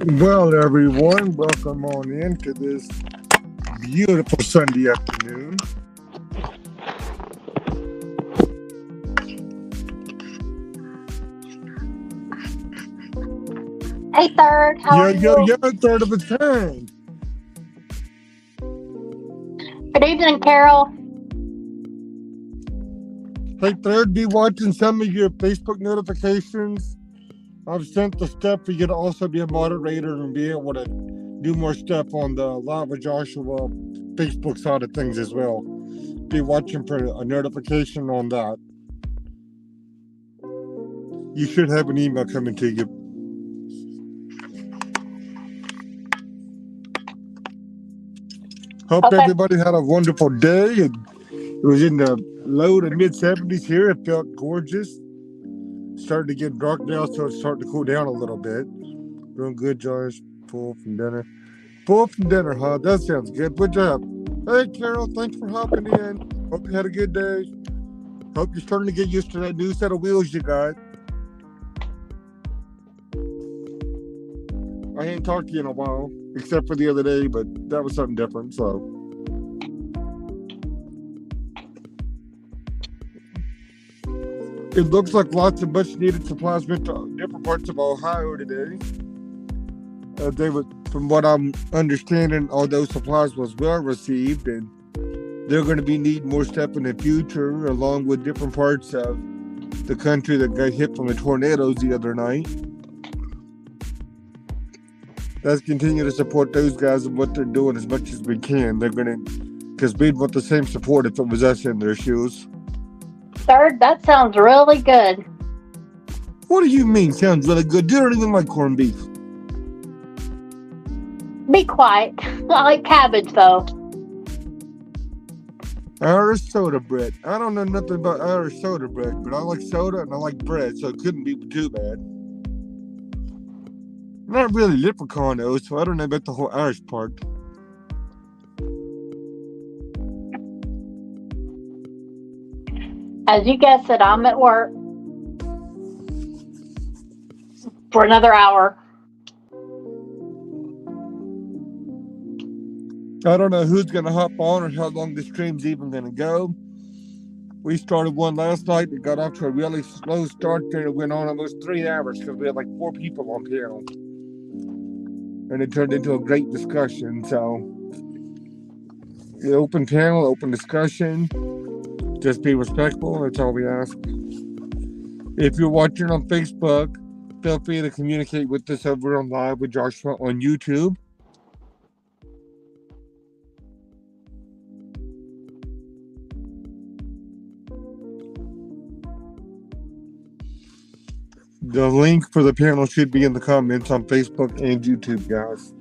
Well, everyone, welcome on into this beautiful Sunday afternoon. Hey, Third, how Yeah, are yeah, you? yeah, third of a time. Good evening, Carol. Hey, third, be watching some of your Facebook notifications. I've sent the stuff for you to also be a moderator and be able to do more stuff on the Live with Joshua Facebook side of things as well. Be watching for a notification on that. You should have an email coming to you. Hope Okay. everybody had a wonderful day. It was in the low to mid 70s here. It felt gorgeous. Starting to get dark now, so it's starting to cool down a little bit. Doing good, Josh. Full from dinner. Full from dinner, huh? That sounds good. Good job. Hey, Carol, thanks for hopping in. Hope you had a good day. Hope you're starting to get used to that new set of wheels you got. I ain't talked to you in a while, except for the other day, but that was something different, so. It looks like lots of much needed supplies went to different parts of Ohio today. From what I'm understanding, all those supplies was well received, and they're going to be needing more stuff in the future, along with different parts of the country that got hit from the tornadoes the other night. Let's continue to support those guys and what they're doing as much as we can. They're going to, because we'd want the same support if it was us in their shoes. Third, that sounds really good. What do you mean? Sounds really good. You don't even like corned beef. Be quiet. I like cabbage, though. Irish soda bread. I don't know nothing about Irish soda bread, but I like soda and I like bread, so it couldn't be too bad. Not really leprechaun though, so I don't know about the whole Irish part. As you guessed it, I'm at work for another hour. I don't know who's going to hop on or how long the stream's even going to go. We started one last night. It got off to a really slow start there. It went on almost 3 hours because we had like 4 people on panel. And it turned into a great discussion. So, the open panel, open discussion. Just be respectful. That's all we ask. If you're watching on Facebook, feel free to communicate with us over on Live with Joshua on YouTube. The link for the panel should be in the comments on Facebook and YouTube, guys.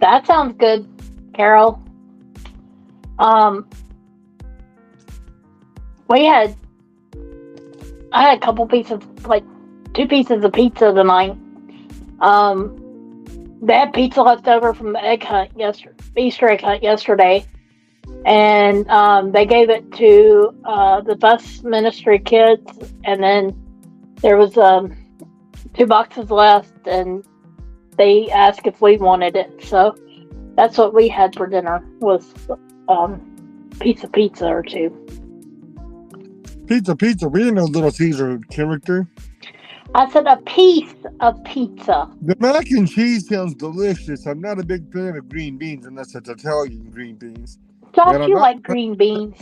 That sounds good, Carol. I had a couple pieces, like 2 pieces of pizza tonight. They had pizza left over from the Easter egg hunt yesterday. And they gave it to the bus ministry kids, and then there was 2 boxes left, and they asked if we wanted it. So that's what we had for dinner, was pizza or 2. Pizza. We didn't know Little Caesar character. I said a piece of pizza. The mac and cheese sounds delicious. I'm not a big fan of green beans unless it's Italian green beans. Josh, you like green beans.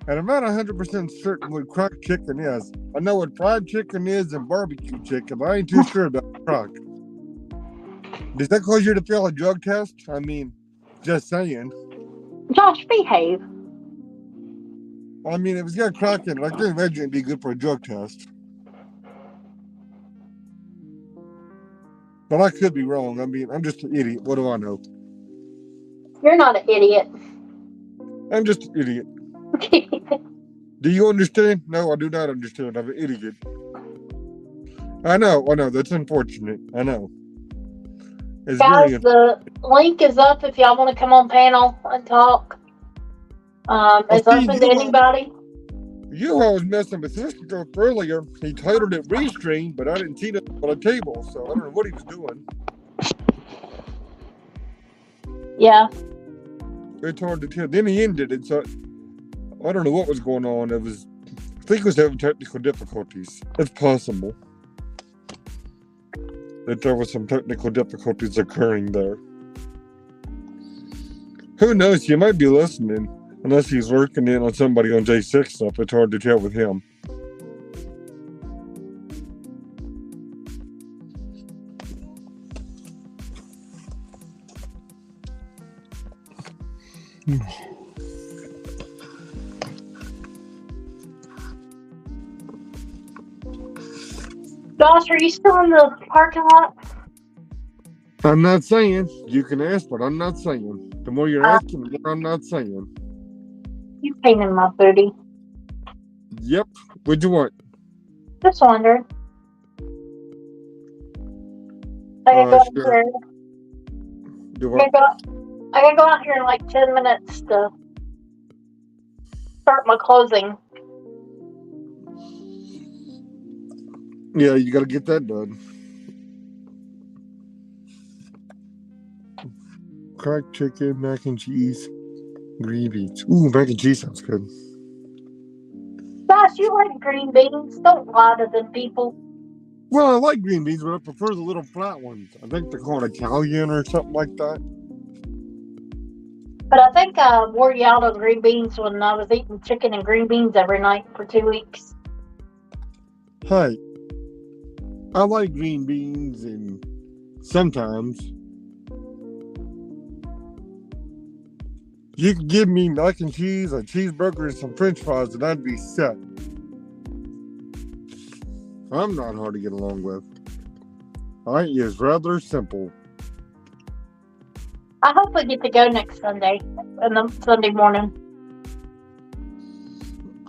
And I'm not 100% certain what crock chicken is. I know what fried chicken is and barbecue chicken, but I ain't too sure about crock. Does that cause you to fail a drug test? I mean, just saying. Josh, behave. I mean, if it's got crock in it, I can imagine it'd be good for a drug test. But I could be wrong. I mean, I'm just an idiot. What do I know? You're not an idiot. I'm just an idiot. Do you understand? No, I do not understand. I'm an idiot. I know. That's unfortunate. I know. It's guys, the link is up if y'all want to come on panel and talk. It's open to anybody. You was messing with this stuff earlier. He titled it Restream, but I didn't see it on the table, so I don't know what he was doing. Yeah. It's hard to tell. Then he ended it, so I don't know what was going on. I think he was having technical difficulties. It's possible that there was some technical difficulties occurring there. Who knows? He might be listening, unless he's lurking in on somebody on J6 stuff. It's hard to tell with him. Josh, are you still in the parking lot? I'm not saying. You can ask, but I'm not saying. The more you're asking, the more I'm not saying. You painting my booty. Yep. What'd you want? Just wondered. I gotta go out Sure. here. Do I what? gotta go out here in like 10 minutes to start my closing. Yeah, you gotta get that done. Cracked chicken, mac and cheese, green beans. Ooh, mac and cheese sounds good. Josh, you like green beans? Don't lie to them people. Well, I like green beans, but I prefer the little flat ones. I think they're called Italian or something like that. But I think I wore you out on green beans when I was eating chicken and green beans every night for 2 weeks. Hey, I like green beans, and sometimes you could give me mac and cheese, a cheeseburger, and some french fries, and I'd be set. I'm not hard to get along with. I is rather simple. I hope we get to go next Sunday, and the Sunday morning.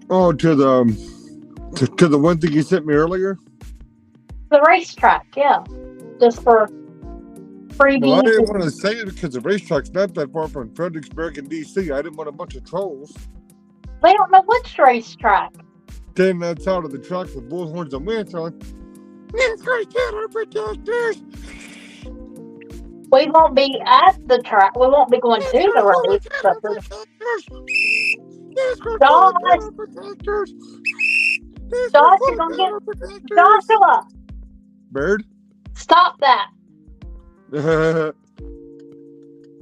Oh, to the one thing you sent me earlier? The racetrack, yeah. Just for freebies. Well, I didn't want to say it because the racetrack's not that far from Fredericksburg and D.C. I didn't want a bunch of trolls They don't know which racetrack. standing outside of the truck with bullhorns and winch on. Let's go get our protectors! We won't be at the track. We won't be going to the race. Josh, you're gonna get Joshua. Bird? Stop that.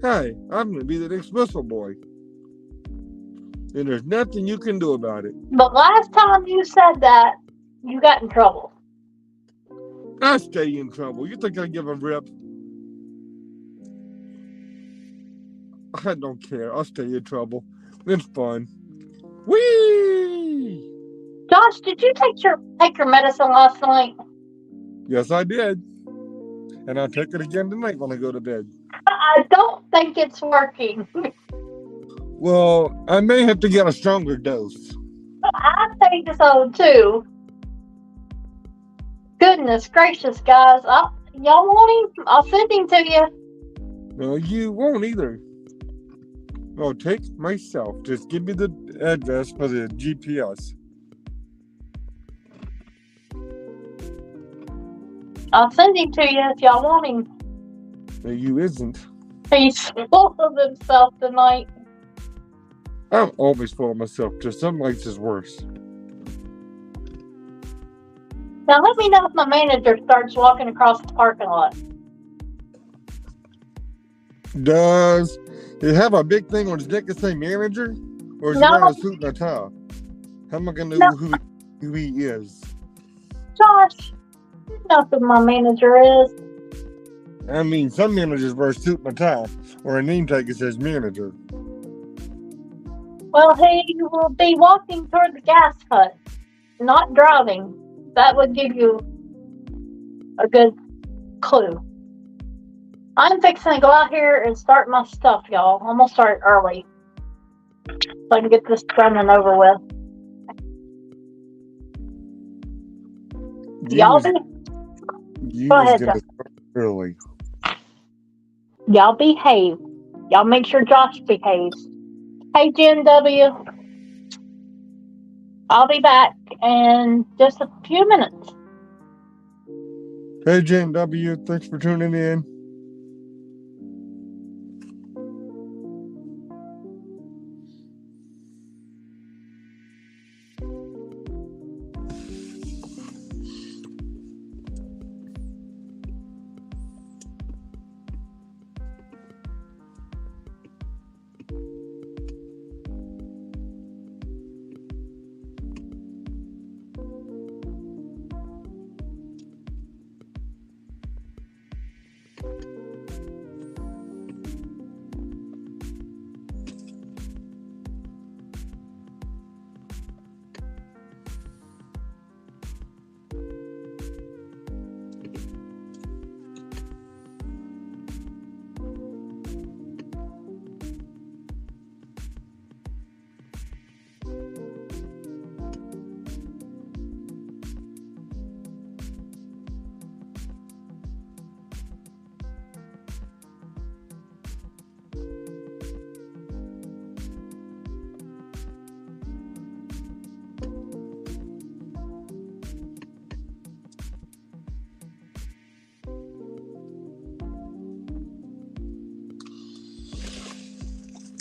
Hey, I'm gonna be the next whistle boy. And there's nothing you can do about it. But last time you said that, you got in trouble. I stay in trouble. You think I give a rip? I don't care. I'll stay in trouble. It's fun. Whee! Josh, did you take your medicine last night? Yes, I did. And I'll take it again tonight when I go to bed. I don't think it's working. Well, I may have to get a stronger dose. I think so too. Goodness gracious, guys. Y'all want him? I'll send him to you. No, you won't either. I'll take myself. Just give me the address for the GPS. I'll send him to you if y'all want him. No, you isn't. He's full of himself tonight. I'm always full of myself. Just some nights is worse. Now let me know if my manager starts walking across the parking lot. Does he have a big thing on his neck that say manager? Or is he No. wearing a suit and a tie? How am I going to know who he is? Josh, you know who my manager is. I mean, some managers wear a suit and a tie, or a name tag that says manager. Well, he will be walking toward the gas hut, not driving. That would give you a good clue. I'm fixing to go out here and start my stuff, y'all. I'm going to start early so I can get this done and over with. Y'all go ahead, gonna start early. Y'all behave. Y'all make sure Josh behaves. Hey, Jen W. I'll be back in just a few minutes. Hey, Jen W., thanks for tuning in.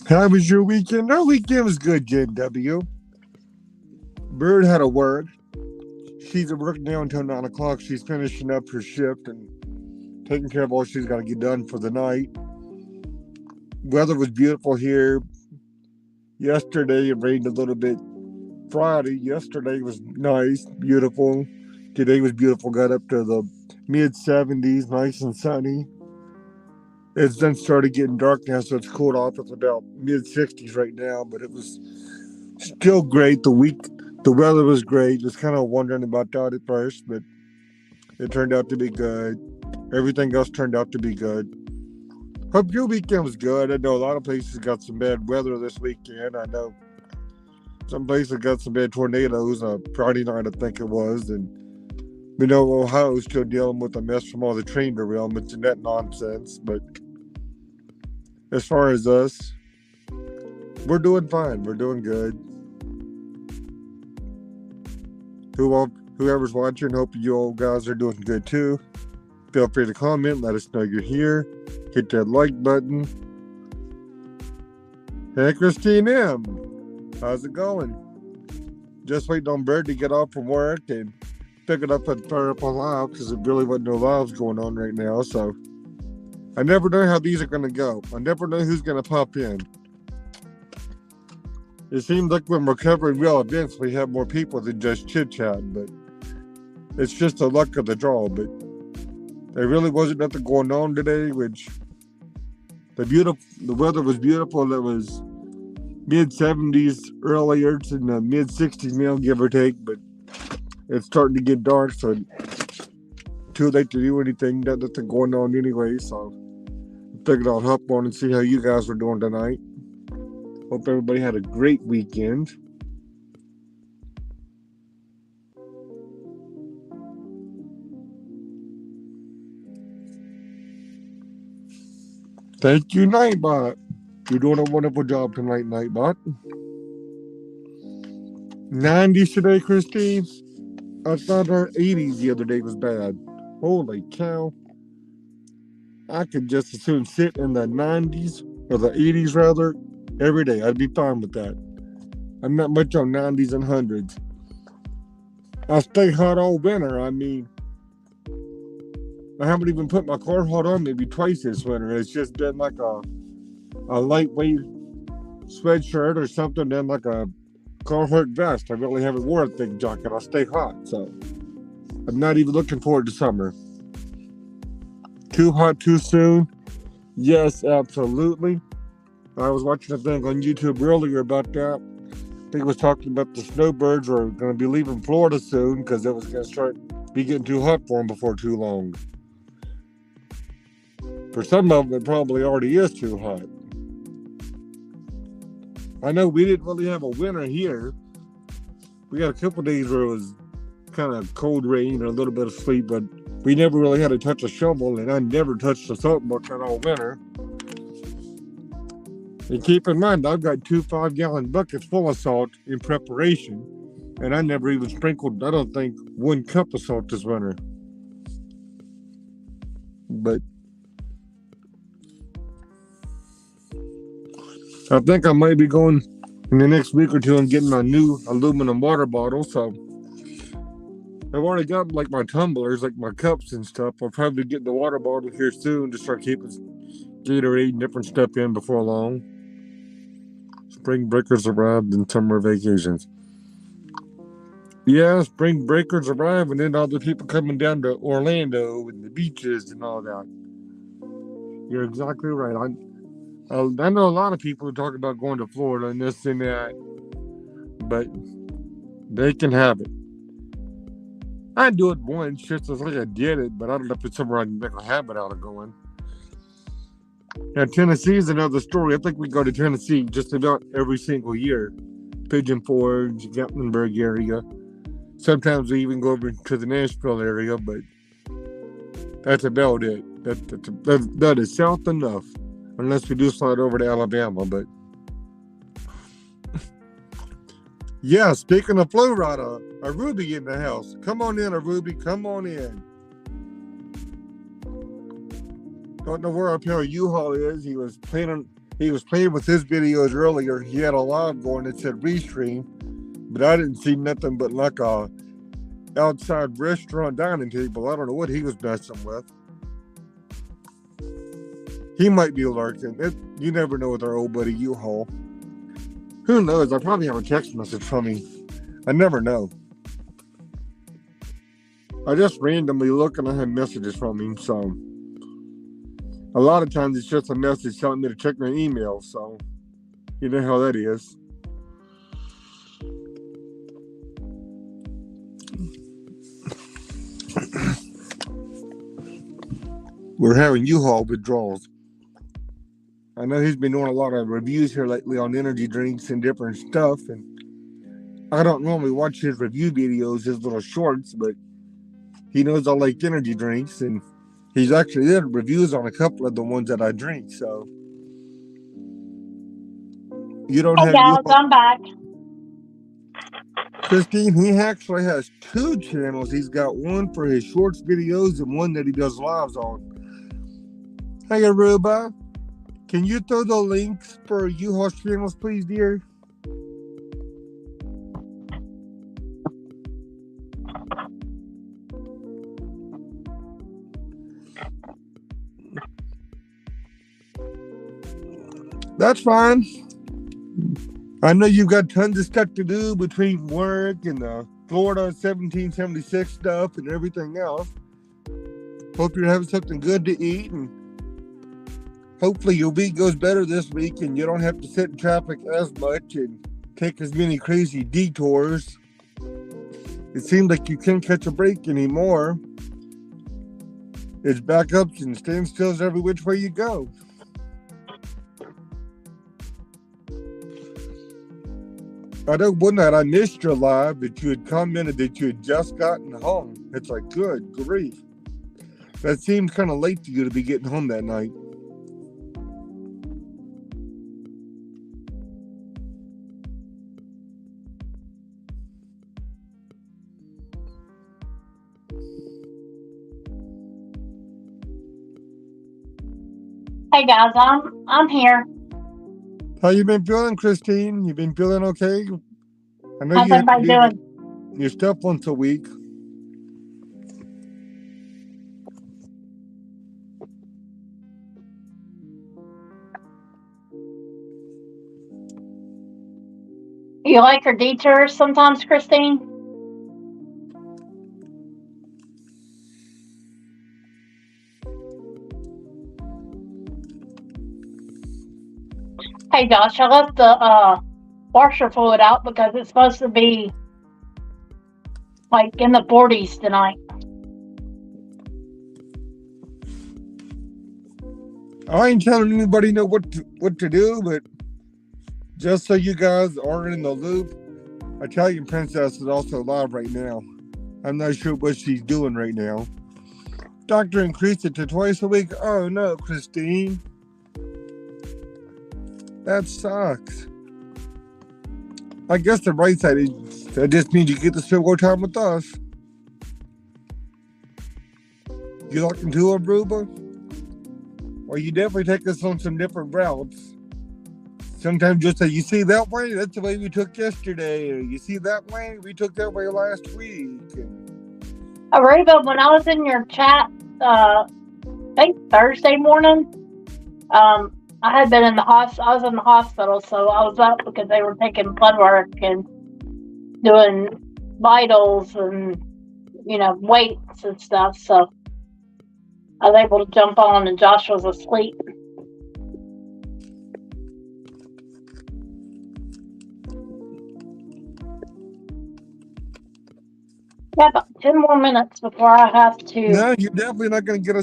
How was your weekend? Our weekend was good, JW. Bird had to work. She's at work now until 9 o'clock. She's finishing up her shift and taking care of all she's got to get done for the night. Weather was beautiful here. Yesterday it rained a little bit. Friday, yesterday was nice, beautiful. Today was beautiful. Got up to the mid 70s, nice and sunny. It's then started getting dark now, so it's cooled off. It's about mid 60s right now, but it was still great. The weather was great. Just kind of wondering about that at first, but it turned out to be good. Everything else turned out to be good. Hope your weekend was good. I know a lot of places got some bad weather this weekend. I know some places got some bad tornadoes Friday night, I think it was. And we know Ohio's still dealing with the mess from all the train derailments and that nonsense. But as far as us, we're doing fine. We're doing good. Whoever's watching, hope you all guys are doing good too. Feel free to comment. Let us know you're here. Hit that like button. Hey, Christine M. How's it going? Just waiting on Bird to get off from work and pick it up and fire up a live because there really wasn't no lives going on right now. So I never know how these are going to go. I never know who's going to pop in. It seems like when we're covering real events, we have more people than just chit-chat, but it's just the luck of the draw. But there really wasn't nothing going on today, which the weather was beautiful. It was mid-70s earlier. It's in the mid-60s now, give or take, but it's starting to get dark, so too late to do anything. Nothing going on anyway, so I figured I'll hop on and see how you guys were doing tonight. Hope everybody had a great weekend. Thank you, Nightbot. You're doing a wonderful job tonight, Nightbot. 90s today, Christine. I thought our 80s the other day was bad. Holy cow. I could just as soon sit in the 90s, or the 80s rather, every day. I'd be fine with that. I'm not much on 90s and 100s. I stay hot all winter. I mean, I haven't even put my car hot on maybe twice this winter. It's just been like a lightweight sweatshirt or something, then like a Carhartt vest. I really haven't worn a thick jacket. I stay hot, so I'm not even looking forward to summer. Too hot too soon? Yes, absolutely. I was watching a thing on YouTube earlier about that. I think it was talking about the snowbirds were going to be leaving Florida soon because it was going to be getting too hot for them before too long. For some of them, it probably already is too hot. I know we didn't really have a winter here. We got a couple days where it was kind of cold rain and a little bit of sleet, but we never really had to touch a shovel, and I never touched a salt bucket all winter. And keep in mind, I've got 2 5-gallon buckets full of salt in preparation, and I never even sprinkled, I don't think, 1 cup of salt this winter. But I think I might be going in the next week or two and getting my new aluminum water bottle. So I've already got like my tumblers, like my cups and stuff. I'll probably get the water bottle here soon to start keeping Gatorade and different stuff in before long. Spring breakers arrived and summer vacations. Yeah, spring breakers arrive and then all the people coming down to Orlando and the beaches and all that. You're exactly right. I know a lot of people who talk about going to Florida and this and that, but they can have it. I'd do it once, just as like I did it, but I don't know if it's somewhere I can make a habit out of going. Now, Tennessee is another story. I think we go to Tennessee just about every single year. Pigeon Forge, Gatlinburg area. Sometimes we even go over to the Nashville area, but that's about it. That is south enough. Unless we do slide over to Alabama, but yeah, speaking of Flow Rider, a Ruby in the house. Come on in, a Ruby, come on in. Don't know where our pair U-Haul is. He He was playing with his videos earlier. He had a live going that said restream, but I didn't see nothing but like a outside restaurant dining table. I don't know what he was messing with. He might be lurking. You never know with our old buddy U-Haul. Who knows? I probably have a text message from him. I never know. I just randomly look and I have messages from him, so a lot of times it's just a message telling me to check my email, so you know how that is. We're having U-Haul withdrawals. I know he's been doing a lot of reviews here lately on energy drinks and different stuff, and I don't normally watch his review videos, his little shorts, but he knows I like energy drinks, and he's actually did reviews on a couple of the ones that I drink, so you don't have guys, U-Haul. I'm back. Christine, he actually has 2 channels. He's got one for his shorts videos and one that he does lives on. Hey, Aruba, can you throw the links for U-Haul channels, please, dear? That's fine. I know you've got tons of stuff to do between work and the Florida 1776 stuff and everything else. Hope you're having something good to eat, and hopefully your week goes better this week and you don't have to sit in traffic as much and take as many crazy detours. It seems like you can't catch a break anymore. It's backups and standstills every which way you go. I know one night I missed your live, but you had commented that you had just gotten home. It's like, good grief. That seemed kind of late for you to be getting home that night. Hey guys, I'm here. How you been feeling, Christine? You been feeling okay? I know How's you have to everybody do doing? your stuff once a week. You like your detours sometimes, Christine? Hey Josh, I left the washer fluid out because it's supposed to be like in the 40s tonight. I ain't telling anybody know what to do, but just so you guys aren't in the loop, Italian Princess is also live right now. I'm not sure what she's doing right now. Doctor increased it to twice a week. Oh no, Christine. That sucks. I guess the right side is that just means you get to spend more time with us. You looking to Aruba? Well, you definitely take us on some different routes. Sometimes you'll say, you see that way? That's the way we took yesterday. Or you see that way? We took that way last week. Aruba, when I was in your chat, I think Thursday morning, I had been in the hospital. I was in the hospital, so I was up because they were taking blood work and doing vitals and, weights and stuff. So I was able to jump on, and Josh was asleep. Yeah, about 10 more minutes before I have to. No, you're definitely not going to get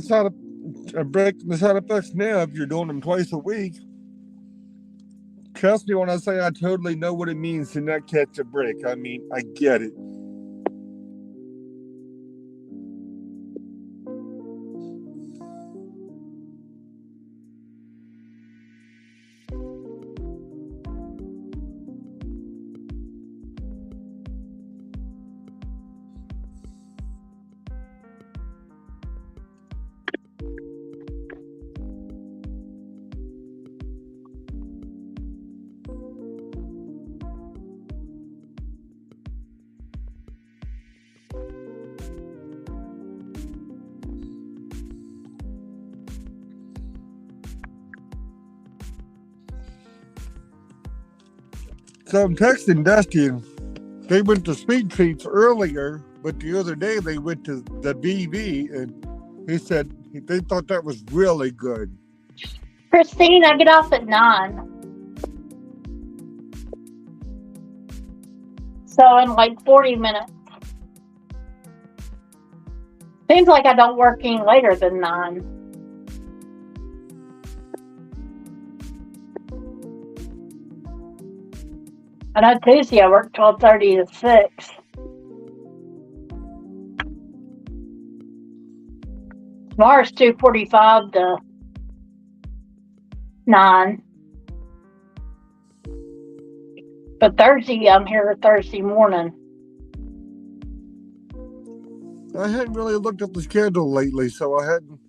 a break from the side effects now if you're doing them twice a week. Trust me when I say I totally know what it means to not catch a break. I mean, I get it. So I'm texting Dusty, and they went to Sweet Treats earlier, but the other day they went to the BV, and he said they thought that was really good. Christine, I get off at 9. So in like 40 minutes. Seems like I don't work any later than 9. I know Tuesday I work 12:30 to 6. Tomorrow's 2:45 to 9. But Thursday, I'm here Thursday morning. I hadn't really looked at the schedule lately, so I hadn't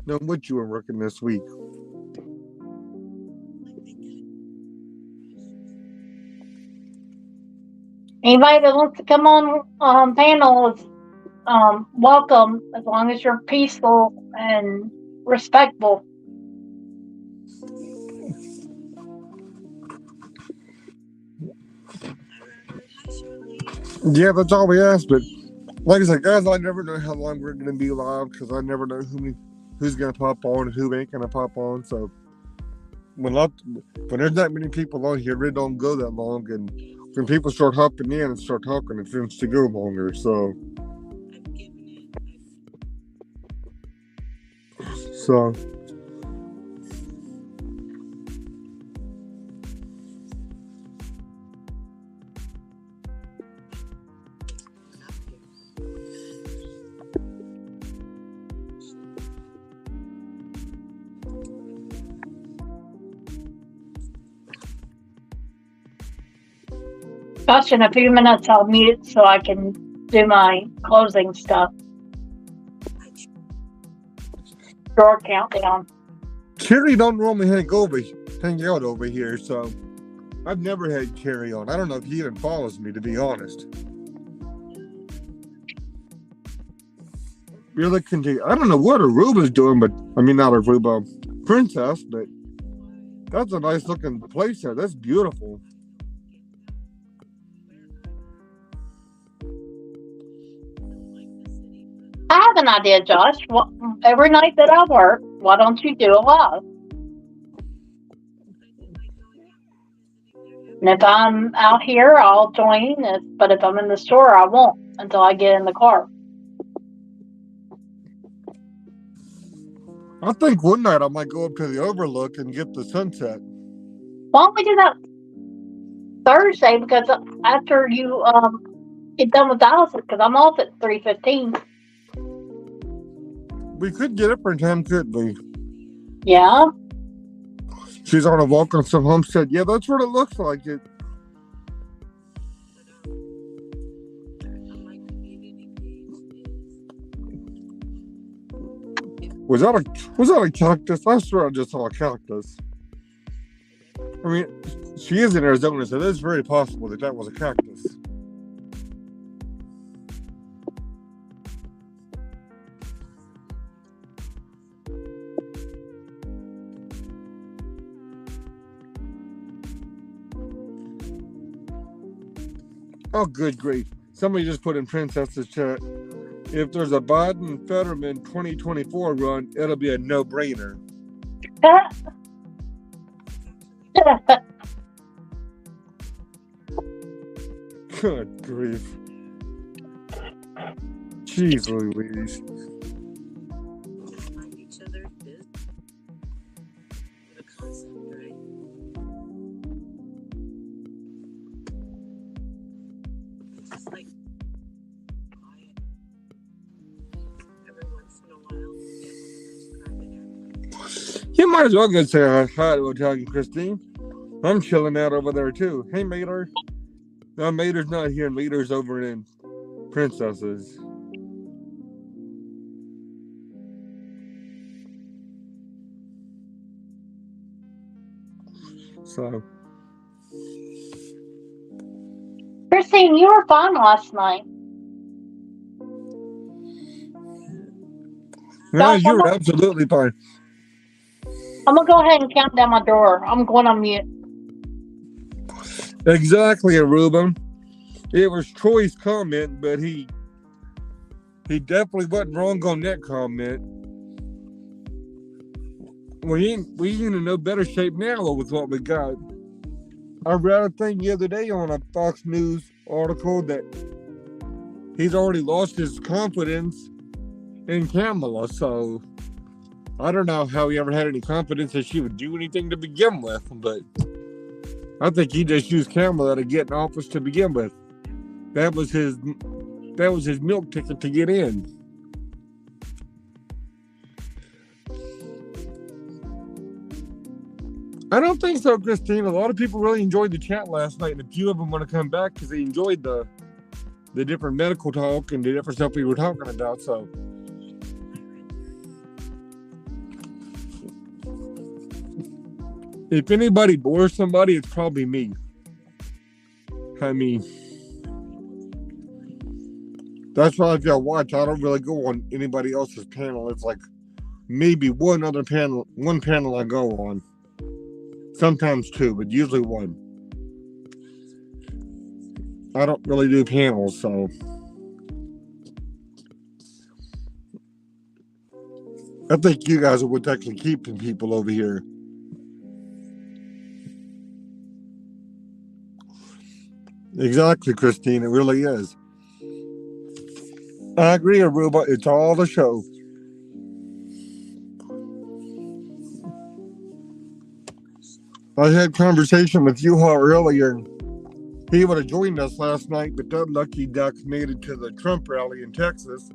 known what you were working this week. Anybody that wants to come on panel is welcome, as long as you're peaceful and respectful. Yeah, that's all we asked, but like I said, guys, I never know how long we're going to be live because I never know who's going to pop on and who ain't going to pop on. So when there's not many people on here, it really don't go that long. And when people start hopping in and start talking, it tends to go longer. So Gosh, in a few minutes I'll mute it so I can do my closing stuff. Drawer countdown. Carrie don't normally hang out over here, so I've never had Carrie on. I don't know if he even follows me, to be honest. Really continue. I don't know what Aruba's doing, but I mean not Aruba, Princess, but that's a nice looking place there. That's beautiful. I have an idea, Josh. Every night that I work, why don't you do a live? And if I'm out here, I'll join. But if I'm in the store, I won't until I get in the car. I think one night I might go up to the Overlook and get the sunset. Why don't we do that Thursday? Because after you get done with Allison, because I'm off at 3:15. We could get up in time, couldn't we? Yeah. She's on a walk on some homestead. Yeah, that's what it looks like. It. Was that a cactus? I swear I just saw a cactus. I mean, she is in Arizona, so it's very possible that was a cactus. Oh, good grief. Somebody just put in Princess's chat. If there's a Biden-Fetterman 2024 run, it'll be a no-brainer. Good grief. Jeez Louise. You might as well go say hi to Italian Christine. I'm chilling out over there too. Hey, Mater. No, Mater's not here. Mater's over in Princesses. So. Christine, you were fine last night. No, you were absolutely fine. I'm going to go ahead and count down my drawer. I'm going on mute. Exactly, Aruba. It was Troy's comment, but he definitely wasn't wrong on that comment. We in no better shape now with what we got. I read a thing the other day on a Fox News article that he's already lost his confidence in Kamala, so I don't know how he ever had any confidence that she would do anything to begin with, but I think he just used Kamala to get in office to begin with. That was his milk ticket to get in. I don't think so, Christine. A lot of people really enjoyed the chat last night, and a few of them want to come back because they enjoyed the different medical talk and the different stuff we were talking about. So, if anybody bores somebody, it's probably me. I mean, that's why if y'all watch, I don't really go on anybody else's panel. It's like maybe one panel I go on. Sometimes two, but usually one. I don't really do panels, so I think you guys are what's actually keeping people over here. Exactly, Christine. It really is. I agree, Aruba. It's all the show. I had conversation with Yuha earlier. He would have joined us last night, but that lucky duck made it to the Trump rally in Texas,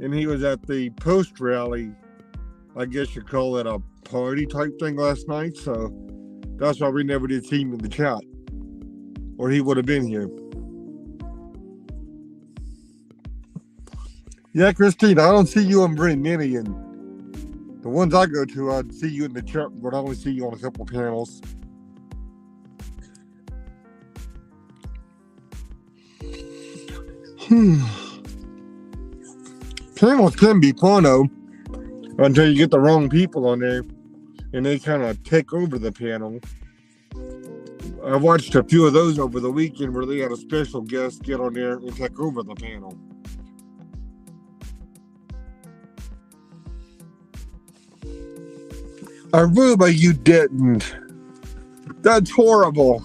and he was at the post rally. I guess you call it a party type thing last night, so that's why we never did see him in the chat, or he would have been here. Yeah, Christine, I don't see you on very many, and the ones I go to, I'd see you in the chat, but I only see you on a couple panels. Panels can be fun though, until you get the wrong people on there and they kind of take over the panel. I watched a few of those over the weekend where they had a special guest get on there and take over the panel. Aruba, you didn't. That's horrible.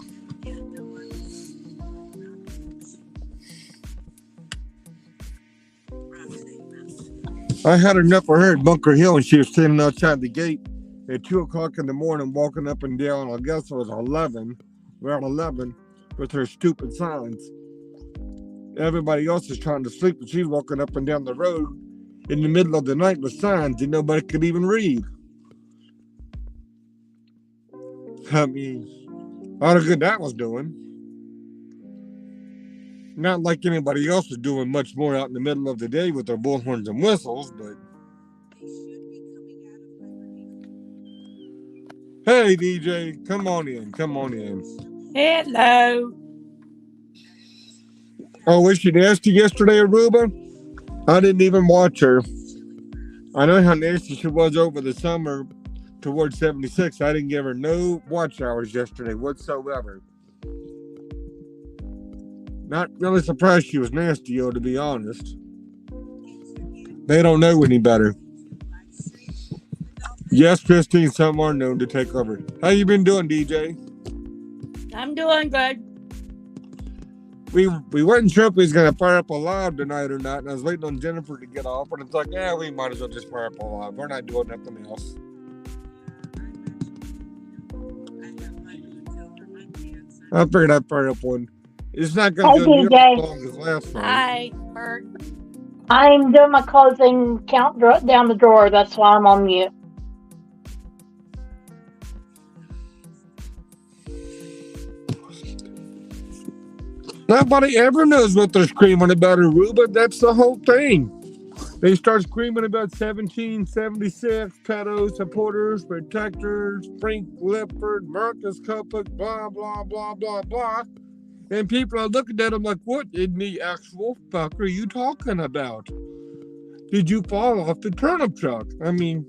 I had enough of her at Bunker Hill, and she was standing outside the gate at 2 o'clock in the morning, walking up and down. I guess it was 11, around 11, with her stupid signs. Everybody else is trying to sleep, and she's walking up and down the road in the middle of the night with signs that nobody could even read. I mean, how good that was doing. Not like anybody else was doing much more out in the middle of the day with their bullhorns and whistles, but... Hey, DJ, come on in. Hello. Oh, was she nasty yesterday, Aruba? I didn't even watch her. I know how nasty she was over the summer towards 76. I didn't give her no watch hours yesterday whatsoever. Not really surprised she was nasty, to be honest. They don't know any better. Yes, Christine, some are known to take over. How you been doing, DJ? I'm doing good. We wasn't sure if we was going to fire up a live tonight or not, and I was waiting on Jennifer to get off, and it's like, yeah, we might as well just fire up a live. We're not doing nothing else. I figured I'd fire up one. It's not going to go near as long as last night. Hi, Bert. I'm doing my closing count down the drawer. That's why I'm on mute. Nobody ever knows what they're screaming about, Aruba. That's the whole thing. They start screaming about 1776, pedo supporters, protectors, Frank Lippard, Marcus Kopach, blah, blah, blah, blah, blah. And people are looking at them like, what in the actual fuck are you talking about? Did you fall off the turnip truck? I mean,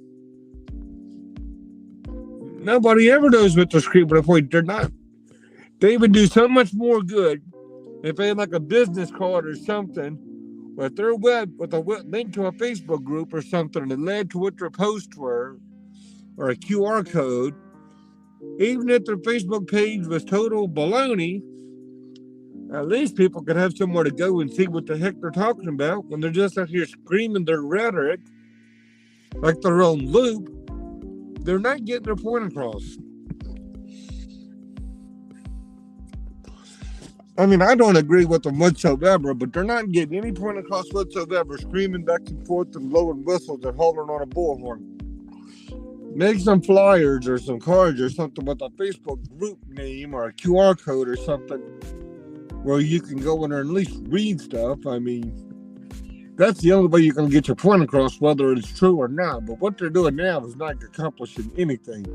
nobody ever knows what they're screaming about. They're not. They would do so much more good if they had like a business card or something with their web with a link to a Facebook group or something that led to what their posts were, or a QR code. Even if their Facebook page was total baloney, at least people could have somewhere to go and see what the heck they're talking about when they're just out here screaming their rhetoric like their own loop. They're not getting their point across. I mean, I don't agree with them whatsoever, but they're not getting any point across whatsoever, screaming back and forth and blowing whistles and hollering on a bullhorn. Make some flyers or some cards or something with a Facebook group name or a QR code or something where you can go in there and at least read stuff. I mean, that's the only way you can get your point across, whether it's true or not. But what they're doing now is not accomplishing anything.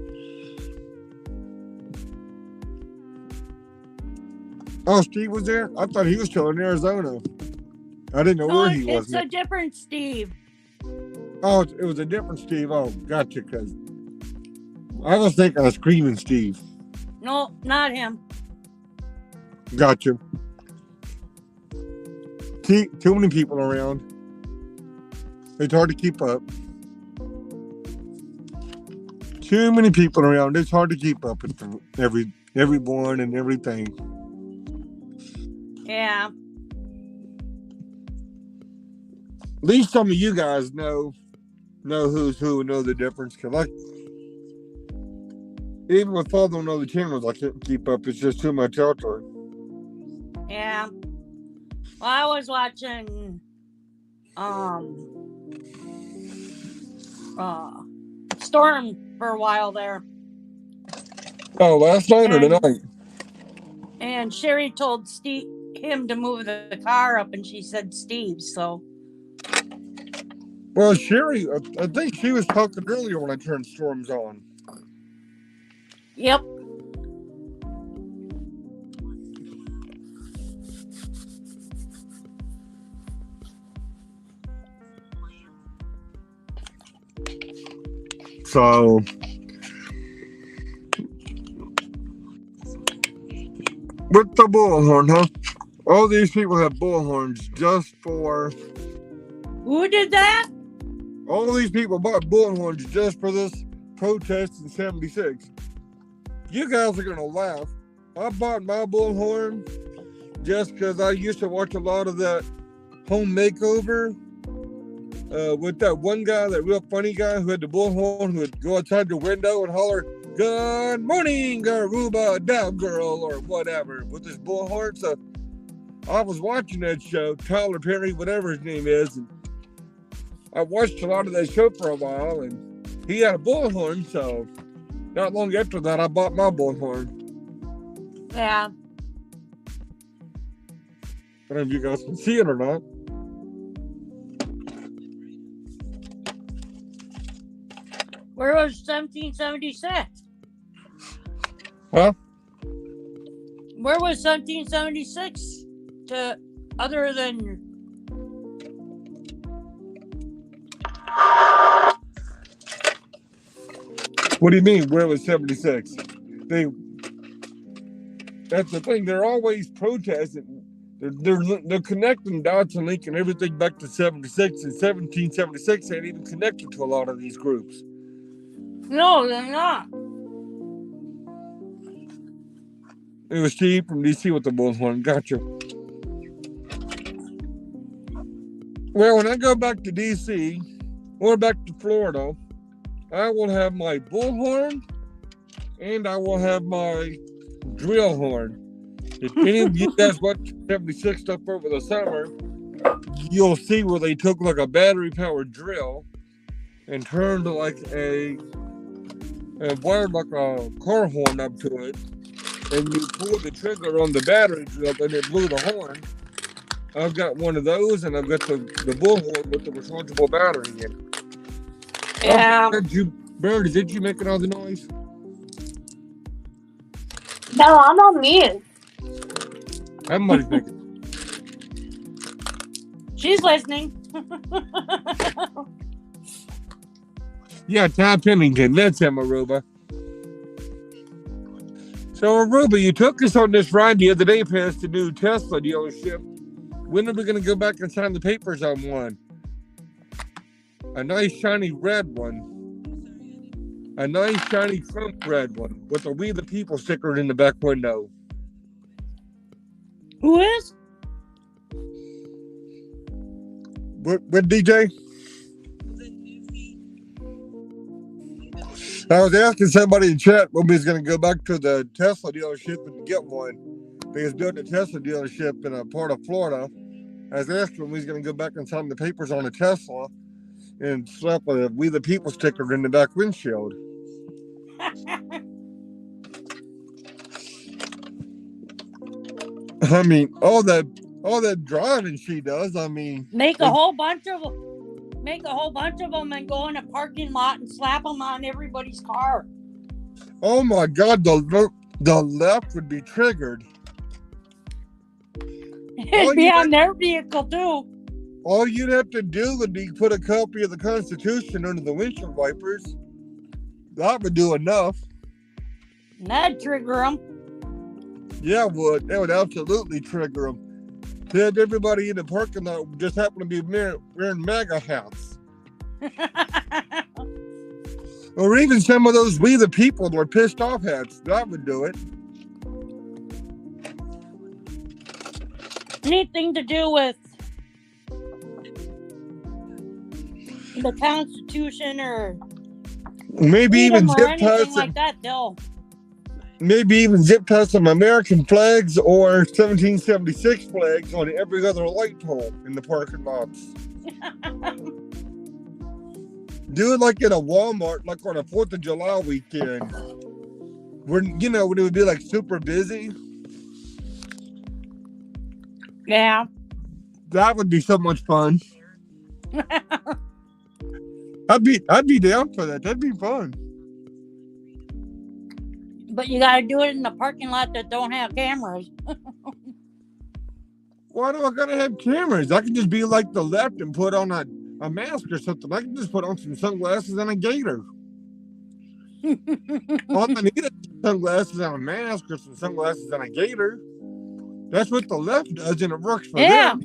Oh, Steve was there? I thought he was still in Arizona. I didn't know where he was. It's a different Steve. Oh, it was a different Steve. Oh, gotcha. Because I was thinking of Screaming Steve. No, not him. Gotcha. See, too many people around. It's hard to keep up. Too many people around. It's hard to keep up with everyone and everything. Yeah. At least some of you guys know who's who and know the difference. Cause even with following other channels, I can't keep up. It's just too much out there. Yeah. Well, I was watching Storm for a while there. Oh, last night or tonight? And Sherry told him to move the car up, and she said Steve, so. Well, Sherry, I think she was talking earlier when I turned Storms on. Yep. So, with the bullhorn, huh? All these people have bullhorns just for... Who did that? All these people bought bullhorns just for this protest in 76. You guys are going to laugh. I bought my bullhorn just because I used to watch a lot of that Home Makeover with that one guy, that real funny guy who had the bullhorn, who would go outside the window and holler, "Good morning, Garuba Dog Girl," or whatever, with his bullhorn. So I was watching that show, Tyler Perry, whatever his name is, and I watched a lot of that show for a while, and he had a bullhorn, so not long after that, I bought my bullhorn. Yeah. I don't know if you guys can see it or not. Where was 1776? Huh? Where was 1776 to other than... What do you mean, where was 76? That's the thing. They're always protesting. They're connecting dots and linking everything back to 76, and 1776 ain't even connected to a lot of these groups. No, they're not. It was Steve from DC with the bullhorn. Gotcha. Well, when I go back to DC or back to Florida, I will have my bullhorn and I will have my drill horn. If any of you guys watch 76 stuff over the summer, you'll see where they took like a battery-powered drill and turned like a wired like a car horn up to it, and you pull the trigger on the battery drill and it blew the horn. I've got one of those, and I've got the bullhorn with the rechargeable battery in it. Yeah. Birdie, did you make all the noise? No, I'm on mute. Everybody's making. She's listening. Yeah, Ty Pennington, that's Amaruba. So, Ruby, you took us on this ride the other day past the new Tesla dealership. When are we going to go back and sign the papers on one? A nice shiny red one. A nice shiny Trump red one with a We the People sticker in the back window. Who is? What DJ? I was asking somebody in chat when we was going to go back to the Tesla dealership and get one. They was building a Tesla dealership in a part of Florida. I was asking when we was going to go back and sign the papers on a Tesla and slap a We the People sticker in the back windshield. I mean, all that driving she does. I mean, Make a whole bunch of them and go in a parking lot and slap them on everybody's car. oh my God, the left would be triggered. It'd be on their vehicle too. All you'd have to do would be put a copy of the Constitution under the windshield wipers. That would do enough. And that'd trigger them. Yeah, it would. That would absolutely trigger them. Then everybody in the parking lot just happen to be wearing MAGA hats. Or even some of those We the People that are pissed off hats. That would do it. Anything to do with the Constitution or Maybe even or zip ties anything like that, they'll some American flags or 1776 flags on every other light pole in the parking lots. Do it like in a Walmart, like on a 4th of July weekend. When it would be like super busy. Yeah. That would be so much fun. I'd be down for that. That'd be fun. But you gotta do it in the parking lot that don't have cameras. Why do I gotta have cameras? I can just be like the left and put on a mask or something. I can just put on some sunglasses and a gator. All I need is sunglasses and a mask or some sunglasses and a gator. That's what the left does, and it works for them.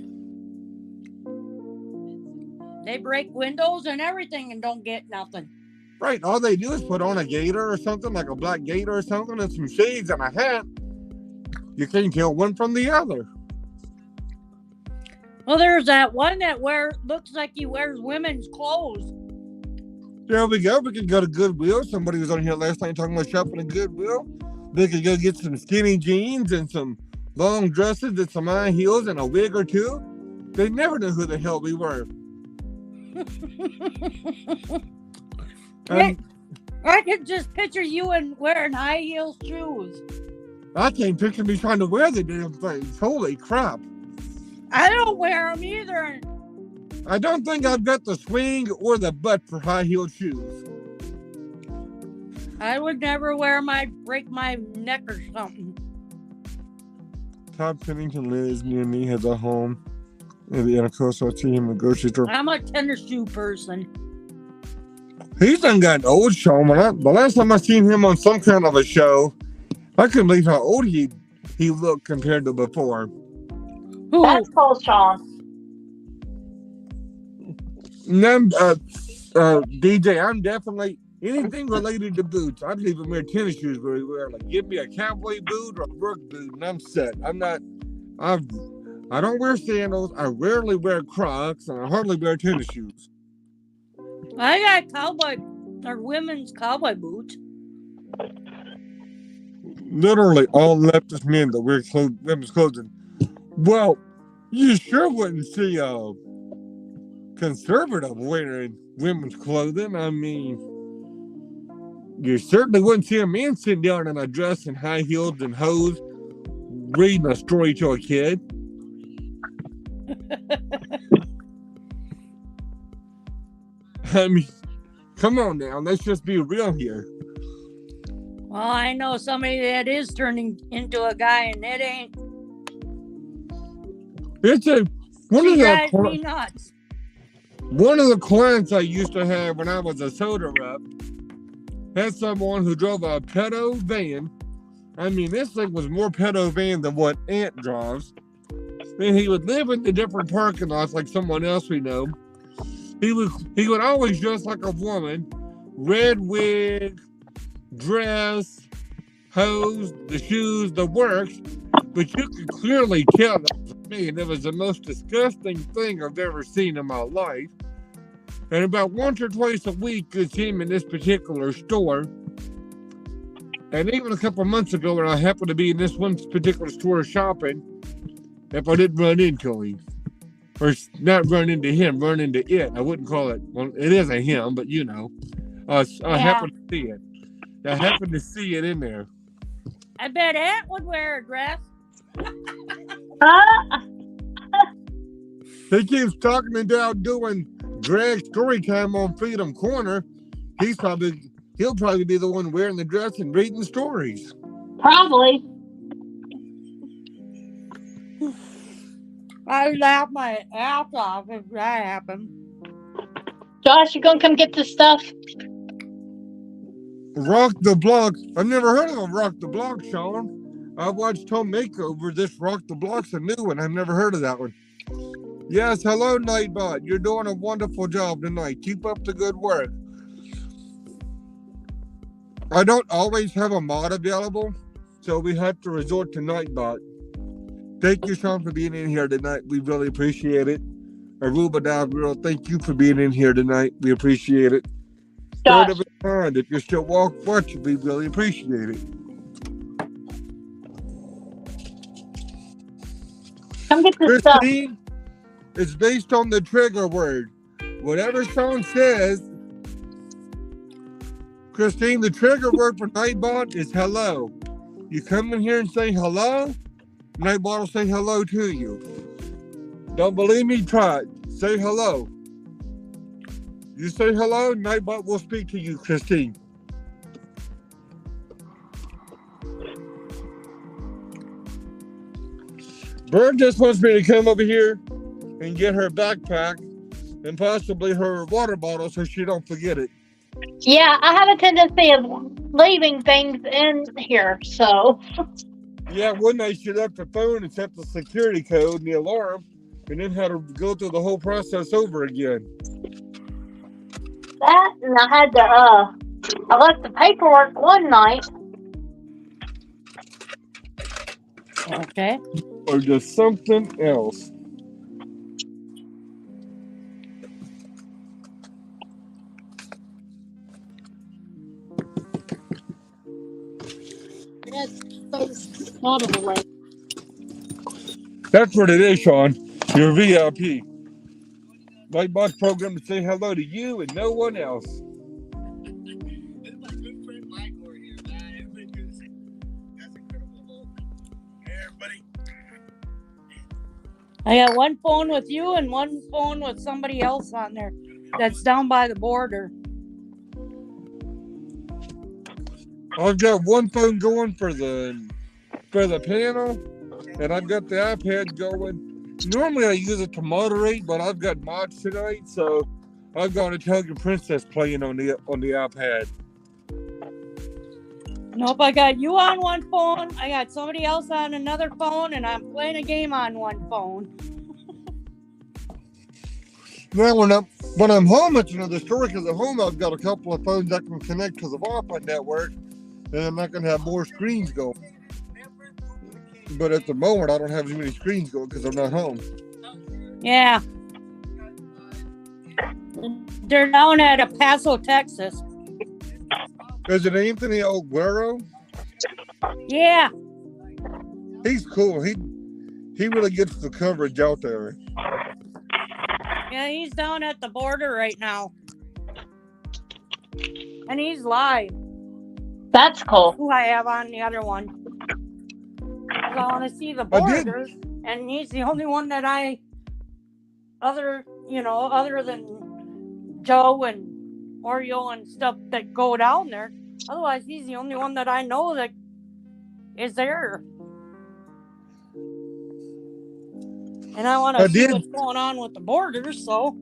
They break windows and everything and don't get nothing. Right. All they do is put on a gator or something, like a black gator or something, and some shades and a hat. You can't tell one from the other. Well, there's that one that looks like he wears women's clothes. There we go. We could go to Goodwill. Somebody was on here last night talking about shopping at Goodwill. They could go get some skinny jeans and some long dresses and some high heels and a wig or two. They never knew who the hell we were. I could just picture you wearing high heel shoes. I can't picture me trying to wear the damn things. Holy crap. I don't wear them either. I don't think I've got the swing or the butt for high heel shoes. I would never break my neck or something. Todd Pennington lives near me, has a home in the inner coast. I see him in the grocery store. I'm a tennis shoe person. He's done gotten old, Sean. The last time I seen him on some kind of a show, I couldn't believe how old he looked compared to before. Who? That's cool, Sean. DJ, I'm definitely anything related to boots. I don't even wear tennis shoes very well. Like, give me a cowboy boot or a work boot, and I'm set. I don't wear sandals. I rarely wear Crocs, and I hardly wear tennis shoes. I got women's cowboy boots. Literally all leftist men that wear women's clothing. Well, you sure wouldn't see a conservative wearing women's clothing. I mean, you certainly wouldn't see a man sitting down in a dress and high heels and hose reading a story to a kid. I mean, come on now, let's just be real here. Well, I know somebody that is turning into a guy, and it ain't. She drives me nuts. One of the clients I used to have when I was a soda rep had someone who drove a pedo van I mean, this thing was more pedo van than what Ant drives. And he would live in the different parking lots like someone else we know. He would always dress like a woman, red wig, dress, hose, the shoes, the works. But you could clearly tell that was me, and it was the most disgusting thing I've ever seen in my life. And about once or twice a week, it's him in this particular store. And even a couple of months ago, when I happened to be in this one particular store shopping, if I didn't run into him, or not run into him, run into it, I wouldn't call it, well, it is a him, but you know, I happened to see it. I happened to see it in there. I bet Ant would wear a dress. He keeps talking about doing drag story time on Freedom Corner. He'll probably be the one wearing the dress and reading stories. Probably. I would laugh my ass off if that happened. Josh, you gonna come get this stuff? Rock the Block. I've never heard of Rock the Block, Sean. I've watched Home Makeover. This Rock the Block's a new one. I've never heard of that one. Yes, hello, Nightbot. You're doing a wonderful job tonight. Keep up the good work. I don't always have a mod available, so we have to resort to Nightbot. Thank you, Sean, for being in here tonight. We really appreciate it. Aruba Daviro, thank you for being in here tonight. We appreciate it. Josh. Third of a kind. If you're still watching, we really appreciate it. Come get this stuff. Christine, it's based on the trigger word. Whatever Sean says, Christine, the trigger word for Nightbot is hello. You come in here and say hello, Nightbot will say hello to you. Don't believe me? Try it. Say hello. You say hello, Nightbot will speak to you, Christine. Bird just wants me to come over here and get her backpack and possibly her water bottle so she don't forget it. Yeah, I have a tendency of leaving things in here, so. Yeah, one night she left her phone and set the security code and the alarm and then had to go through the whole process over again. That, and I had to, I left the paperwork one night. Okay. Or just something else. That's what it is, Sean. You're VIP. Nightbot's program to say hello to you and no one else. I got one phone with you and one phone with somebody else on there that's down by the border. I've got one phone going for the panel, and I've got the iPad going. Normally I use it to moderate, but I've got mods tonight, so I've got Italian Princess playing on the iPad. Nope, I got you on one phone, I got somebody else on another phone, and I'm playing a game on one phone. Now, when I'm home, it's another story, because at home I've got a couple of phones that can connect to the Wi-Fi network, and I'm not going to have more screens going. But at the moment, I don't have as many screens going because I'm not home. Yeah. They're down at El Paso, Texas. Is it Anthony Aguero? Yeah. He's cool. He really gets the coverage out there. Yeah, he's down at the border right now. And he's live. That's cool. Who I have on the other one. I want to see the borders, and he's the only one that other than Joe and Oreo and stuff that go down there. Otherwise, he's the only one that I know that is there. And I want to see what's going on with the borders, so.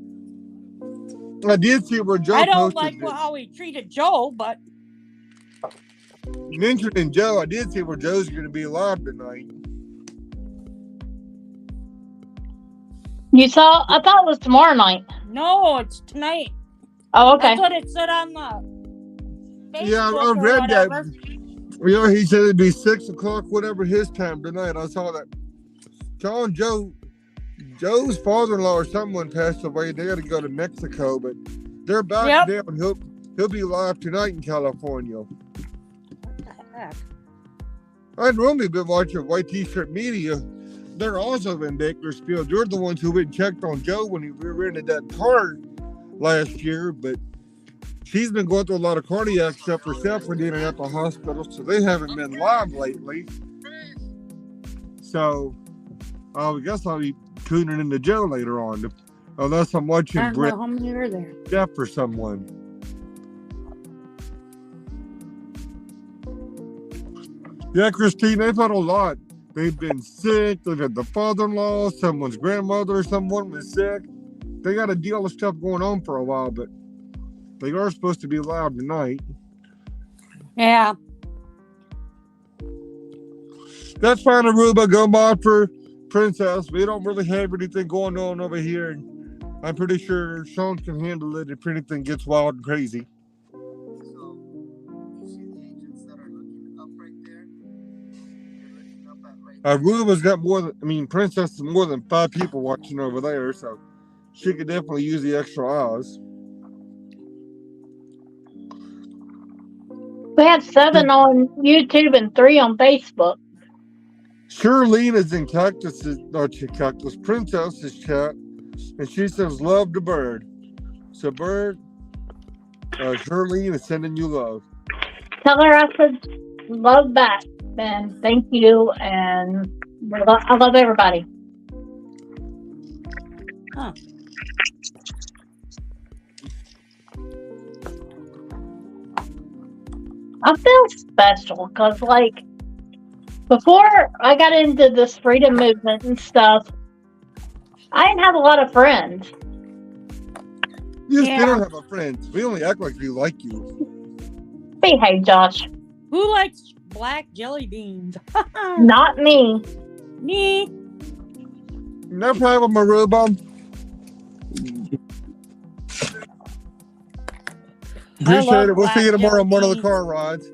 I did see where Joe I don't posted like how he treated Joe, but. mentioning Joe, I did see where Joe's going to be live tonight. You saw? I thought it was tomorrow night. No, it's tonight. Oh, okay. That's what it said on the Facebook. Yeah, I read that. Yeah, he said it'd be 6 o'clock, whatever his time tonight. I saw that. Joe's father-in-law or someone passed away. They got to go to Mexico, but they're back down. He'll be live tonight in California. What the heck? I've normally been watching White T-shirt media. They're also in Bakersfield. You're the ones who went and checked on Joe when he rented that car last year, but she's been going through a lot of cardiac stuff herself and being at the hospital, so they haven't been live lately. So I guess I'll be tuning into Joe later on, unless I'm watching Brett How many are there? Jeff or someone. Yeah, Christine, they've had a lot. They've been sick. They've had the father-in-law, someone's grandmother, someone was sick. They got a deal of stuff going on for a while, but they are supposed to be live tonight. Yeah. That's fine, Aruba. Go by for Princess. We don't really have anything going on over here. And I'm pretty sure Sean can handle it if anything gets wild and crazy. Aruba's got Princess has more than 5 people watching over there, so she could definitely use the extra eyes. We have 7 on YouTube and 3 on Facebook. Charlene is in Princess's chat, and she says, love the bird. So, bird, Charlene is sending you love. Tell her I said love back, and thank you, and I love everybody. Huh. I feel special because, before I got into this freedom movement and stuff, I didn't have a lot of friends. You still don't have a friend. We only act like we like you. Behave, Josh. Who likes black jelly beans? Not me. Me. No problem, Aruba. Appreciate it. We'll see you tomorrow on one of the car rides.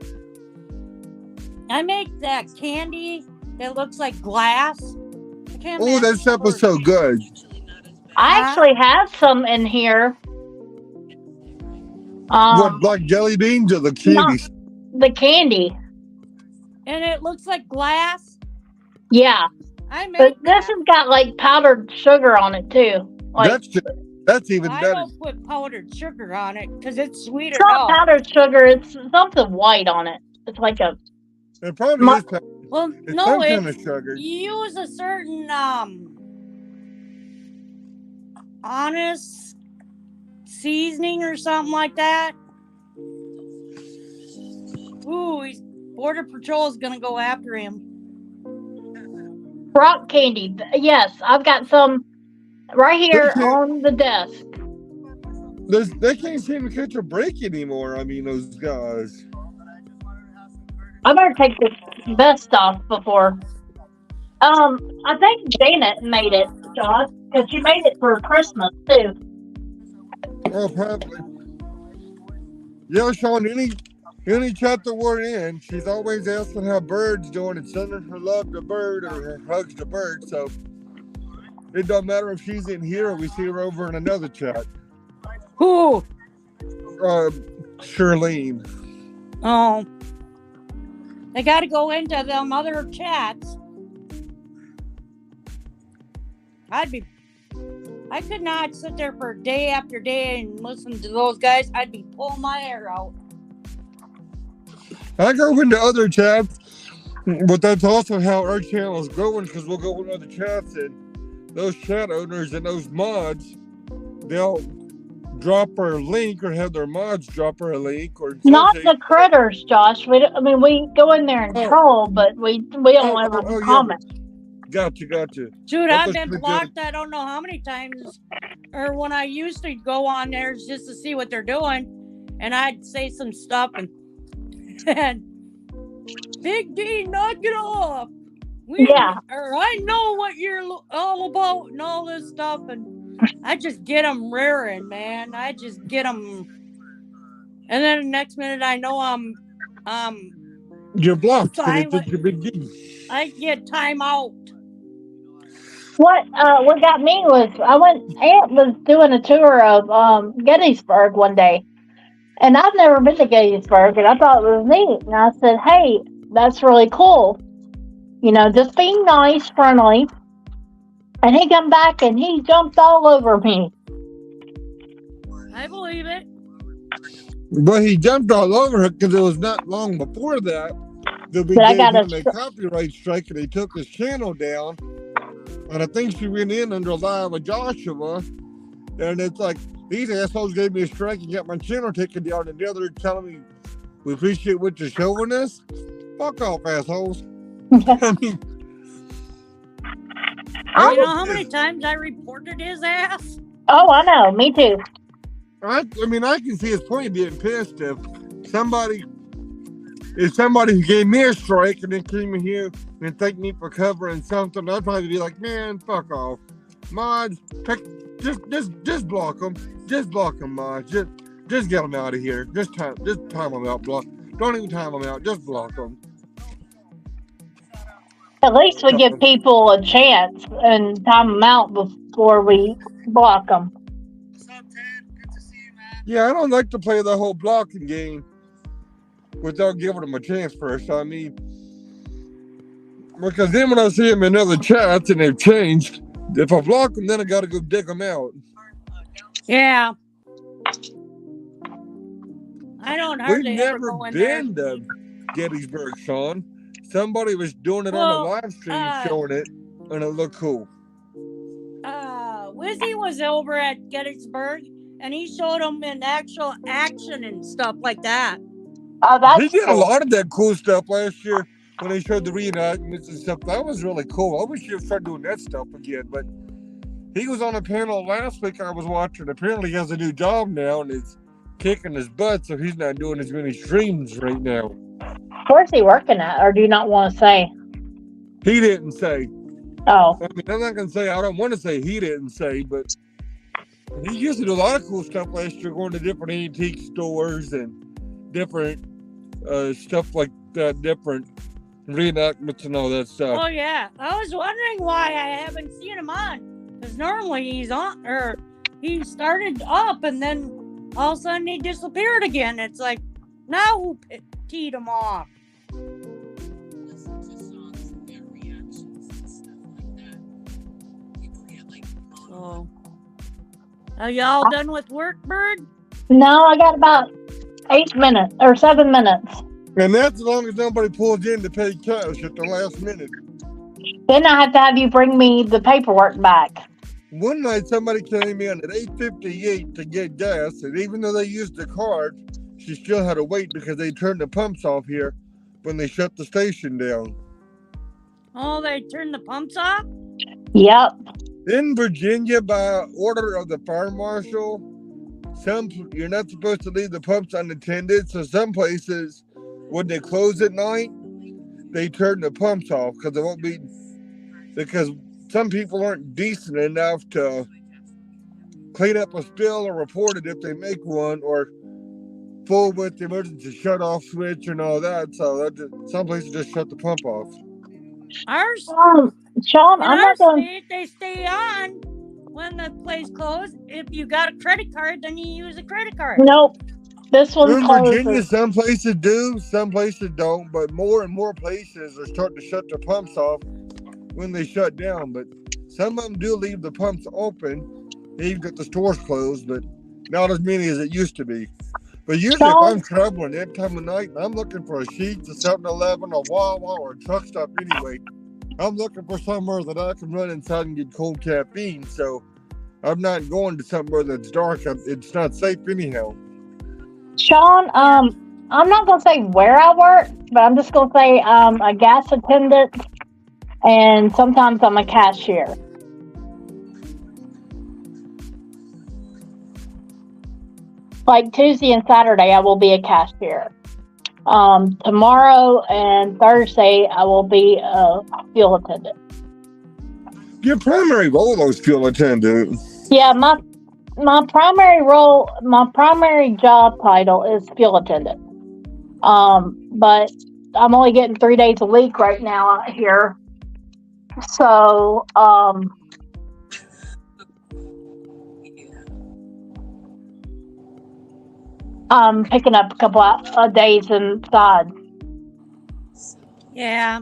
I make that candy that looks like glass. Oh, that stuff was so good. I actually have some in here. What, black jelly beans or the candy? The candy. And it looks like glass? Yeah. But this has got powdered sugar on it too. That's even better. I don't put powdered sugar on it because it's sweeter. It's not powdered sugar. It's something white on it. It's like a. It probably is. Well, it's no, some kind of sugar. You use a certain honest seasoning or something like that. Ooh, Border Patrol is gonna go after him. Rock candy. Yes, I've got some right here on the desk. They can't seem to catch a break anymore. Those guys. I better take this vest off before. I think Janet made it, Josh, because she made it for Christmas too. Oh, probably. Yeah, Sean. Any chat that we're in, she's always asking how Bird's doing and sending her love to Bird or her hugs to Bird. So it doesn't matter if she's in here or we see her over in another chat. Who? Charlene. Oh. They got to go into them other chats. I could not sit there for day after day and listen to those guys. I'd be pulling my hair out. I go into other chats, but that's also how our channel is growing because we'll go into other chats and those chat owners and those mods, they'll drop our link or have their mods drop our link or not the critters, Josh. We go in there and troll, but we don't ever comment. Yeah. Gotcha. Dude, I've been blocked I don't know how many times. Or when I used to go on there just to see what they're doing, and I'd say some stuff and Big D, knock it off. Yeah. Or I know what you're all about and all this stuff, and I just get them rearing, man. I just get them, and then the next minute I know You're blocked. silent. You're Big D. I get time out. What got me was Aunt was doing a tour of Gettysburg one day, and I've never been to Gettysburg, and I thought it was neat. And I said, "Hey, that's really cool. You know, just being nice, friendly." And he come back and he jumped all over me. I believe it. But he jumped all over her because it was not long before that we But I gave got him a copyright strike, and they took his channel down. And I think she went in under Live with Joshua, and it's like, these assholes gave me a strike and got my channel taken down, and the other telling me, we appreciate what you're showing us. Fuck off, assholes. I mean, You know how many times I reported his ass? Oh, I know. Me too. I mean, I can see his point of being pissed if somebody who gave me a strike and then came in here and thanked me for covering something, I'd probably be like, man, fuck off. Mods, just block them. Just block them, Mods. Just get them out of here. Just time them out. Don't even time them out. Just block them. At least we give people a chance and time them out before we block them. Yeah, I don't like to play the whole blocking game without giving them a chance first. I mean, because then when I see them in other chats and they've changed, if I block them, then I got to go dig them out. Yeah. I don't hardly We've ever never go in there. been to Gettysburg, Sean. Somebody was doing it on a live stream, showing it, and it looked cool. Wizzy was over at Gettysburg, and he showed them in actual action and stuff like that. Oh, that's He did cool. a lot of that cool stuff last year when they showed the reenactments and stuff. That was really cool. I wish he would start doing that stuff again. But he was on a panel last week I was watching. Apparently he has a new job now and is kicking his butt, so he's not doing as many streams right now. Where's he working at, or do you not want to say? He didn't say. Oh. I mean, I'm not going to say, I don't want to say he didn't say, but he used to do a lot of cool stuff last year, going to different antique stores and different stuff like that, different reenactments and all that stuff. Oh, yeah. I was wondering why I haven't seen him on. Because normally he's on, or he started up and then all of a sudden he disappeared again. It's like, now who teed him off? So, are y'all done with work, Bird? No, I got about 8 minutes or 7 minutes. And that's as long as nobody pulls in to pay cash at the last minute. Then I have to have you bring me the paperwork back. One night somebody came in at 8:58 to get gas, and even though they used the card, she still had to wait because they turned the pumps off here when they shut the station down. Oh, they turned the pumps off? Yep. In Virginia, by order of the fire marshal, you're not supposed to leave the pumps unattended. So some places, when they close at night, they turn the pumps off because some people aren't decent enough to clean up a spill or report it if they make one, or fool with the emergency shut-off switch and all that. So some places just shut the pump off. Ours? Sean, I'm not going. State, they stay on when the place closed. If you got a credit card, then you use a credit card. Nope. This one's In closed. Virginia, some places do, some places don't, but more and more places are starting to shut their pumps off when they shut down. But some of them do leave the pumps open. They even got the stores closed, but not as many as it used to be. But usually if I'm traveling that time of night, I'm looking for a Sheetz, a 7-Eleven, a Wawa, or a truck stop anyway. I'm looking for somewhere that I can run inside and get cold caffeine. So I'm not going to somewhere that's dark. It's not safe anyhow. Sean, I'm not going to say where I work, but I'm just going to say I'm a gas attendant, and sometimes I'm a cashier. Like Tuesday and Saturday, I will be a cashier. Tomorrow and Thursday, I will be a fuel attendant. Your primary role was fuel attendant. Yeah, my primary role, my primary job title is fuel attendant. But I'm only getting 3 days a week right now out here. So, I'm picking up a couple of days inside. Yeah.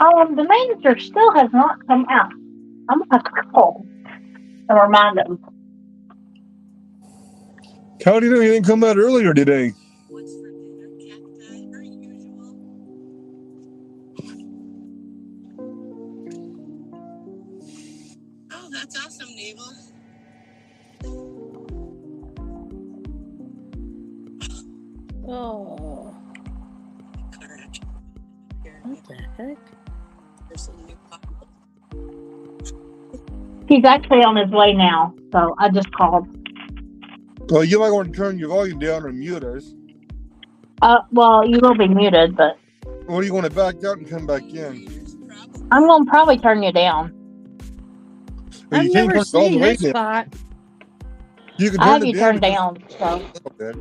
The manager still has not come out. I'm gonna have to call and remind him. How do you know he didn't come out earlier today? What's for dinner, cacti, per usual? Oh, that's awesome, Navel. Oh. What the heck? There's some new pop- He's actually on his way now, so I just called. Well, you might want to turn your volume down or mute us. Well, you will be muted, but Or you want to back out and come back in? Years, probably. I'm gonna probably turn you down. Or I've you can't never turn it all the seen way this down. spot. You can I turn have it you down turned just down, so a little bit.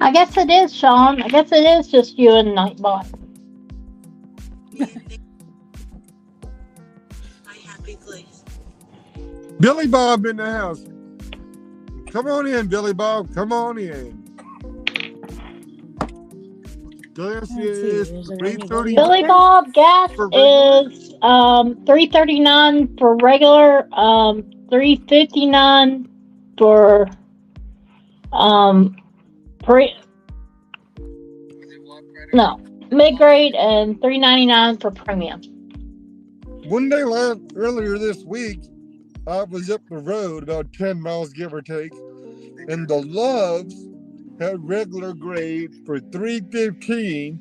I guess it is, Sean. I guess it is just you and Nightbot. Hi, happy place. Billy Bob in the house. Come on in, Billy Bob. Come on in. This see, is is there 3:30. anybody Billy Bob, gas For regular? is $3.39 for regular, $3.59 for mid grade, and $3.99 for premium. One day earlier this week, I was up the road about 10 miles, give or take, and the Loves had regular grade for $3.15,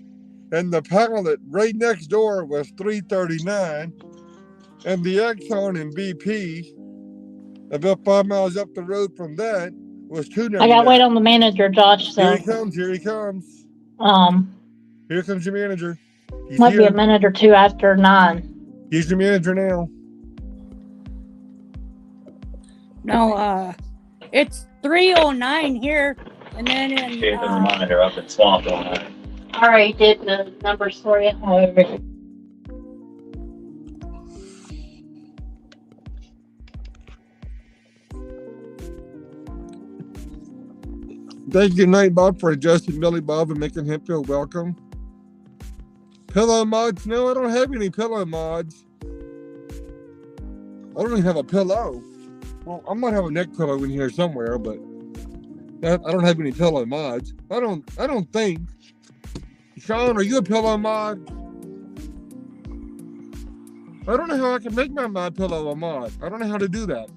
and the Pilot right next door was $3.39, and the Exxon and BP about 5 miles up the road from that was $2.99. I gotta wait on the manager, Josh. So Here he comes. Here he comes. Here comes your manager. He's might be here. a minute or two after 9. He's your manager now. No, it's 3:09 here, and then in Chasing the monitor up at Swamp all night. I already did the numbers for you. Thank you, Nightbot, for adjusting Billy Bob and making him feel welcome. Pillow mods? No, I don't have any pillow mods. I don't even have a pillow. Well, I might have a neck pillow in here somewhere, but I don't have any pillow mods. I don't think. Sean, are you a pillow mod? I don't know how I can make my mod pillow a mod. I don't know how to do that.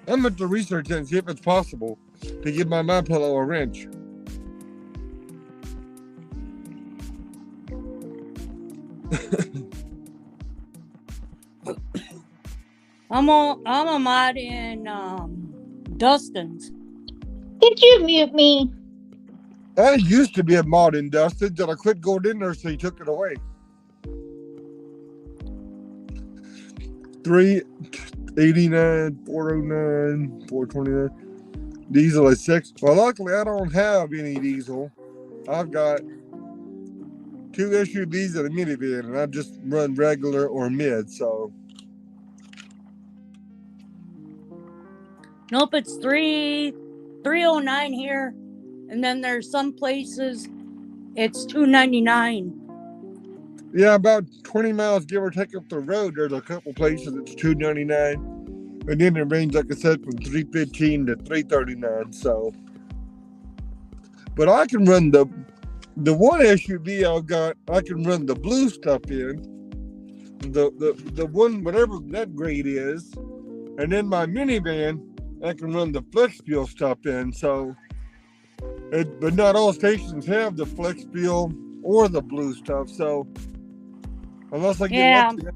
I'm going to research it and see if it's possible to give my mod pillow a wrench. I'm a mod in Dustin's. Did you mute me? I used to be a mod in Dustin, then I quit going in there, so he took it away. 389, 409, 429. Diesel is 6. Well, luckily I don't have any diesel. I've got 2 SUVs and a minivan, and I just run regular or mid, so. Nope, it's 3:09 here, and then there's some places it's $2.99. Yeah, about 20 miles, give or take, up the road, there's a couple places it's $2.99. And then it ranges, like I said, from $3.15 to $3.39, so. But I can run the one SUV I've got, I can run the blue stuff in. The one, whatever that grade is. And then my minivan, I can run the flex fuel stuff in, so. But not all stations have the flex fuel or the blue stuff. So unless I get Yeah. lucky,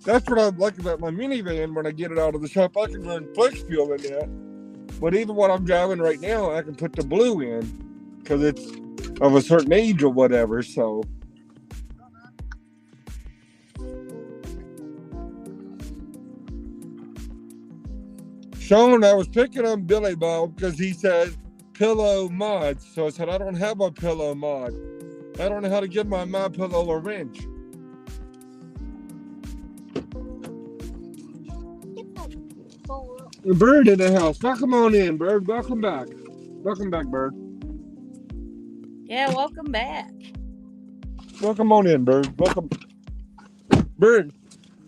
that's what I like about my minivan. When I get it out of the shop, I can run flex fuel in it. But even what I'm driving right now, I can put the blue in because it's of a certain age or whatever. So. Sean, I was picking on Billy Bob because he said pillow mods. So I said, I don't have a pillow mod. I don't know how to get my pillow a wrench. Bird in the house. Welcome on in, Bird. Welcome back. Welcome back, Bird. Yeah, welcome back. Welcome on in, Bird. Welcome. Bird.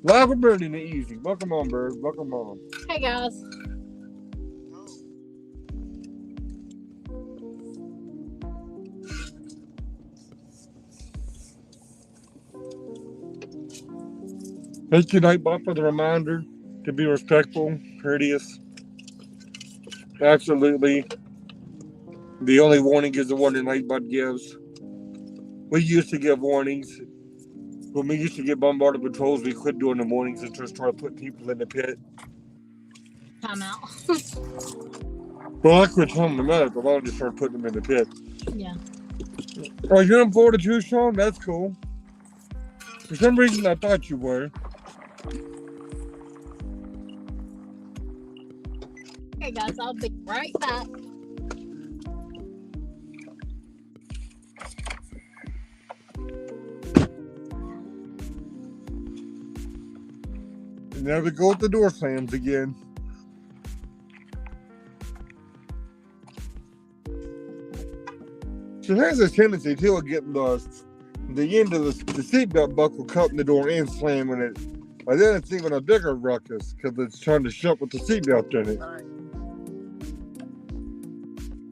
Live with Bird in the easy. Welcome on, Bird. Welcome on. Hey guys. Thank you, Nightbot, for the reminder to be respectful, courteous. Absolutely. The only warning is the one that Nightbot gives. We used to give warnings. When we used to get bombarded patrols, we quit doing the warnings and just started putting people in the pit. Time out. Well, I quit telling them that, but I just started putting them in the pit. Yeah. Oh, you're in Florida too, Sean? That's cool. For some reason, I thought you were. Okay guys, I'll be right back. And there we go with the door slams again. She has a tendency too of getting the end of the seatbelt buckle caught in the door and slamming it. But then it's even a bigger ruckus because it's trying to shut with the seatbelt in it.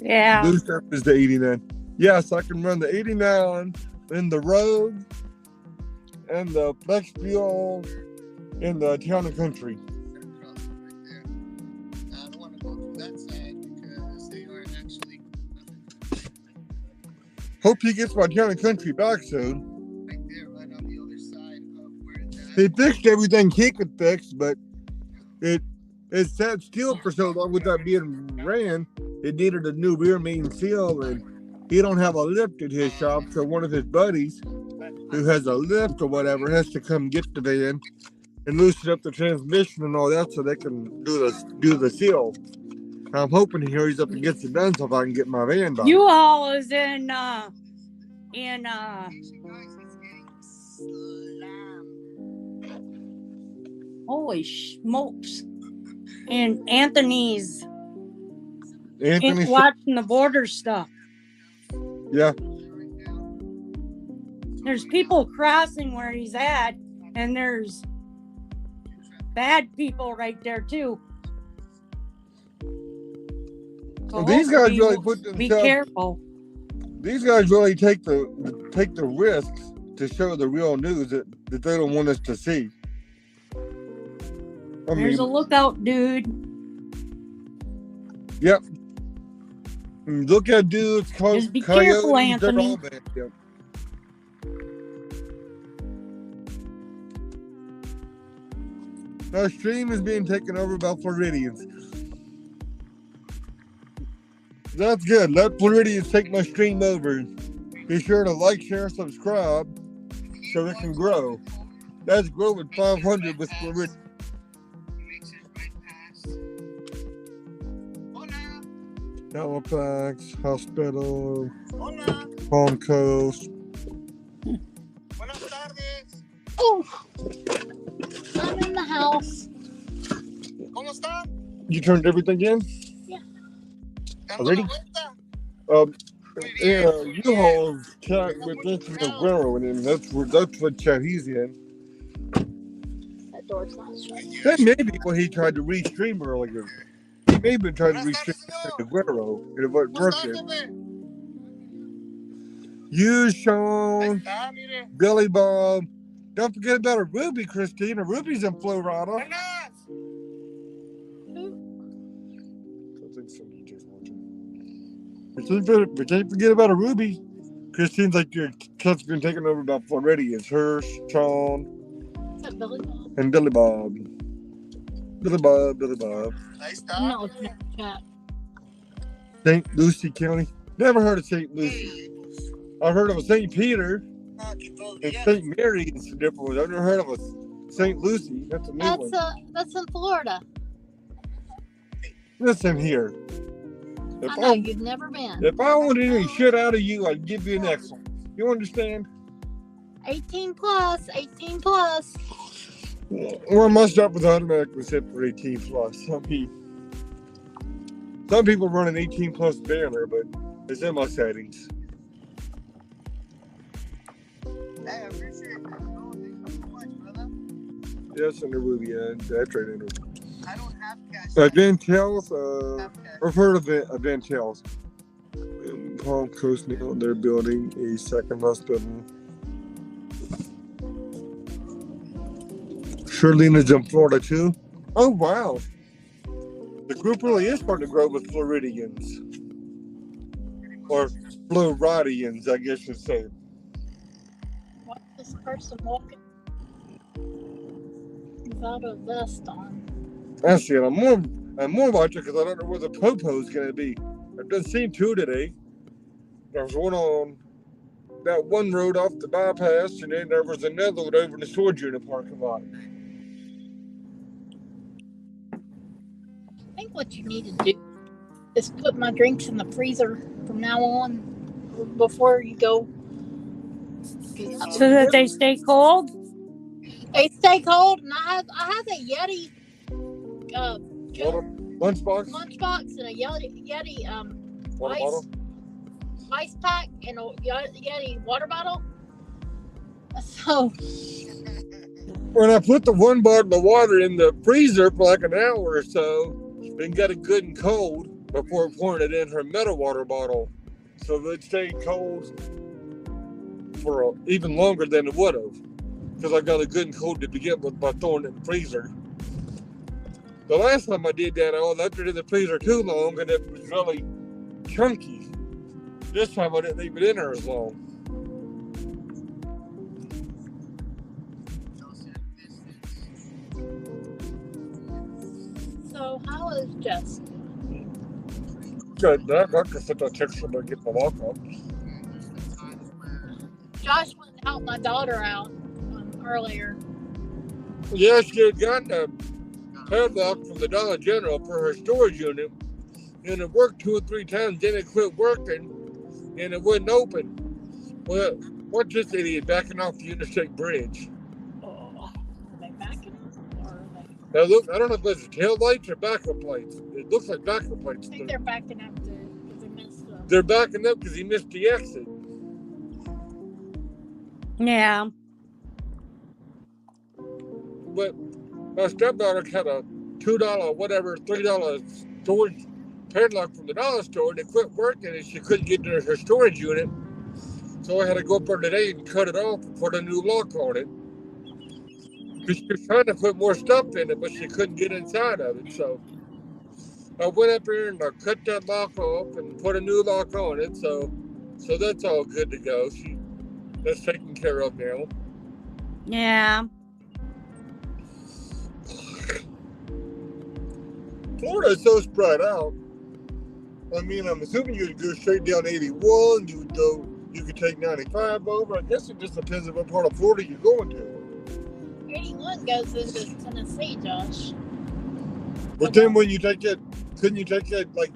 Yeah. Blue stuff is the 89. Yes, I can run the 89 in the road and the flex fuel in the town and country. I don't want to go through that side because they aren't actually Hope he gets my town and country back soon. right there, right on the other side of where He that. fixed everything he could fix, but it sat still for so long without being ran. It needed a new rear main seal, and he don't have a lift at his shop, so one of his buddies who has a lift or whatever has to come get the van and loosen up the transmission and all that so they can do the seal. I'm hoping he hurries up and gets it done so if I can get my van back. U-Haul is in holy smokes. And Anthony's Anthony, watching the border stuff. yeah, There's people crossing where he's at, and there's bad people right there too. So these guys hopefully really put be themselves. careful. These guys really take the risks to show the real news that they don't want us to see. I There's a mean, lookout dude. yep. Look at dudes, Just be careful, coyotes, they're Anthony. all bad. Yep. Our stream is being taken over by Floridians. That's good. Let Floridians take my stream over. Be sure to like, share, subscribe so it can grow. That's growing 500 with Floridians. Makes it right past. Hola, Halifax, Hospital, hola, Palm Coast. buenas tardes. Oh, I'm in the house. ¿Cómo está? You turned everything in? Dando Already? la vuelta. Muy Yeah, bien. U-Haul's chat with Anthony Aguero, and that's what chat he's in. That door's not shut. That may be what he tried to restream earlier. He may have been trying to Buenas restream tardes, Anthony señor. Aguero, and it wasn't ¿Cómo está, working. jefe? You, Ahí Sean, está, mire. Billy Bob. Don't forget about a Ruby, Christina. Ruby's in Florida. Buenas. I think some DJ's watching. We can't forget about a Ruby. It seems like your cat's been taken over by Floridians. Hirsch, Sean, Is that Billy Bob? and Billy Bob. Billy Bob, Billy Bob. Nice I'm not dog. looking at the chat. St. Lucie County. Never heard of St. Lucie. Hey, I've heard of a St. Peter fucking vote and yes. St. Mary and some different ones. I've never heard of a St. Lucie. That's a new one. That's in Florida. Listen here. If I know I, you've never been. if I wanted any shit out of you, I'd give you an excellent. You understand? 18 plus, 18 plus. Well, my stuff was automatically set for 18 plus. I mean, some people run an 18 plus banner, but it's in my settings. Hey, I appreciate it. Oh, thank you so much, brother. Yes, in the movie, that's right in there. I don't have cash. Ventels, I have cash. I've heard of Ventels. In Palm Coast now, they're building a second hospital. Shirley's in Florida too. Oh wow. The group really is starting to grow with Floridians. Or Floridians, I guess you'd say. Watch this person walking without a vest on. I see it. I'm more watching because I don't know where the popo's gonna be. I've done seen two today. There was one on that one road off the bypass, and then there was another one over in the storage unit parking lot. I think what you need to do is put my drinks in the freezer from now on before you go. So that they stay cold. They stay cold, and I have a Yeti Lunchbox? lunchbox and a Yeti Water bottle? ice pack and a Yeti water bottle. So When I put the one bottle of water in the freezer for like an hour or so, then got it good and cold before pouring it in her metal water bottle. So it stayed cold for even longer than it would have. Because I got it good and cold to begin with by throwing it in the freezer. The last time I did that, I left it in the freezer too long and it was really chunky. This time I didn't leave it in there as long. So how is Jess? Good. I can sit there text her to get the lock off. Josh went and helped my daughter out earlier. Yeah, she had gotten a padlock from the Dollar General for her storage unit, and it worked 2 or 3 times. Then it quit working, and it wouldn't open. Well, what's this idiot backing off the interstate bridge? Are they backing up? Or are they... Now look, I don't know if it's tail lights or backup lights. It looks like backup lights. I think they're backing up because they missed the... They're backing up because he missed the exit. Yeah. But my stepdaughter had a $2, whatever, $3 storage padlock from the dollar store, and it quit working, and she couldn't get to her storage unit. So I had to go up there today and cut it off and put a new lock on it. Because she was trying to put more stuff in it, but she couldn't get inside of it. So I went up here and I cut that lock off and put a new lock on it. So that's all good to go. That's taken care of now. Yeah. Florida is so spread out. I mean, I'm assuming you'd go straight down 81. You could take 95 over. I guess it just depends on what part of Florida you're going to. 81 goes into Tennessee, Josh. But then when you take it, couldn't you take it like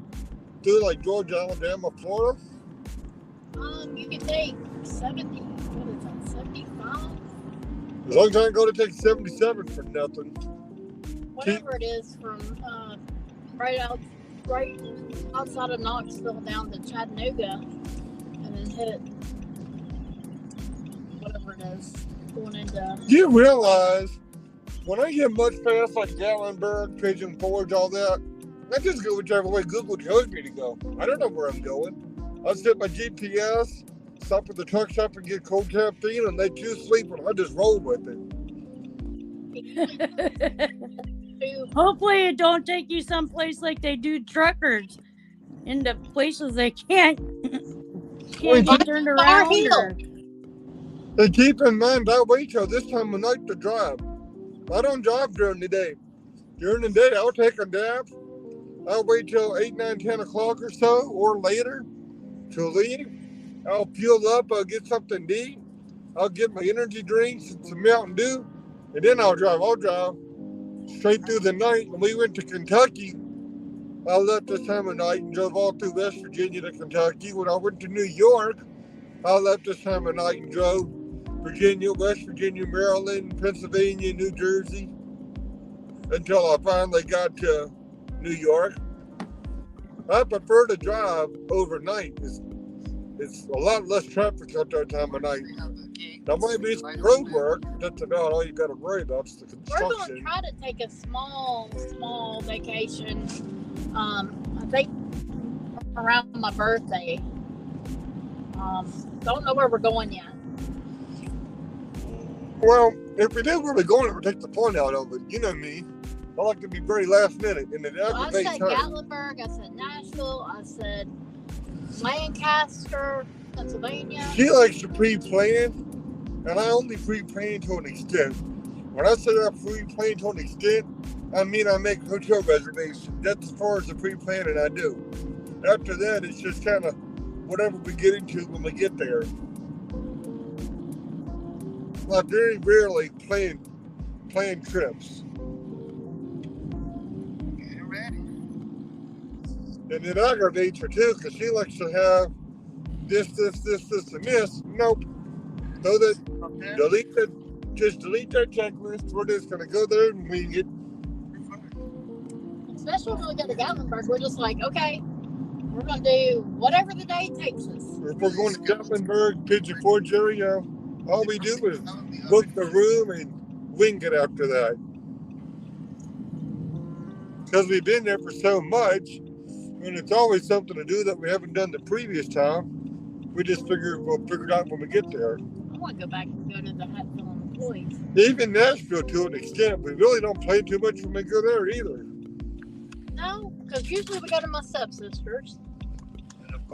through like Georgia, Alabama, Florida? You can take 70. What is that? 75? As long as I can go to take 77 for nothing. Whatever it is from right outside of Knoxville down to Chattanooga, and then hit whatever it is going into. You realize when I get much past like Gatlinburg, Pigeon Forge, all that, I just go whichever way Google tells me to go. I don't know where I'm going. I set my GPS, stop at the truck stop and get cold caffeine, and let you sleep, and I just roll with it. Hopefully it don't take you someplace like they do truckers into places they can't Can't Well, get turned Far around. Hill. Or, And keep in mind, I wait till this time of night to drive. I don't drive during the day. During the day, I'll take a nap. I'll wait till 8, 9, 10 o'clock or so, or later, to leave. I'll fuel up. I'll get something to eat. I'll get my energy drinks and some Mountain Dew, and then I'll drive. I'll drive straight through the night. When we went to Kentucky, I left this time of night and drove all through West Virginia to Kentucky. When I went to New York, I left this time of night and drove Virginia, West Virginia, Maryland, Pennsylvania, New Jersey, until I finally got to New York. I prefer to drive overnight. It's a lot less traffic at that time of night. There might be some road work. That's about all you got to worry about is the We're going to construction. try to take a small vacation. I think around my birthday. Don't know where we're going yet. Well, if we did really go, it would take the fun out of it. You know me. I like to be very last minute, and it So I aggravates said her. Gatlinburg, I said Nashville, I said Lancaster, Pennsylvania. She likes to pre-plan, and I only pre-plan to an extent. When I say I pre-plan to an extent, I mean I make hotel reservations. That's as far as the pre-planning I do. After that, it's just kind of whatever we get into when we get there. I very rarely plan trips. Get ready. And it aggravates her too, because she likes to have this, and this. Nope. So that Okay. just delete that checklist. We're just gonna go there and wing it. Especially when we go to Gatlinburg, we're just like, okay, we're going to do whatever the day takes us. If we're going to Gatlinburg, Pigeon Forge area, all we do is book the room and wing it after that. Because we've been there for so much, and it's always something to do that we haven't done the previous time. We just we'll figure it out when we get there. I want to go back and go to the Hatfield employees. Even Nashville, to an extent, we really don't play too much when we go there either. No, because usually we go to my stepsisters.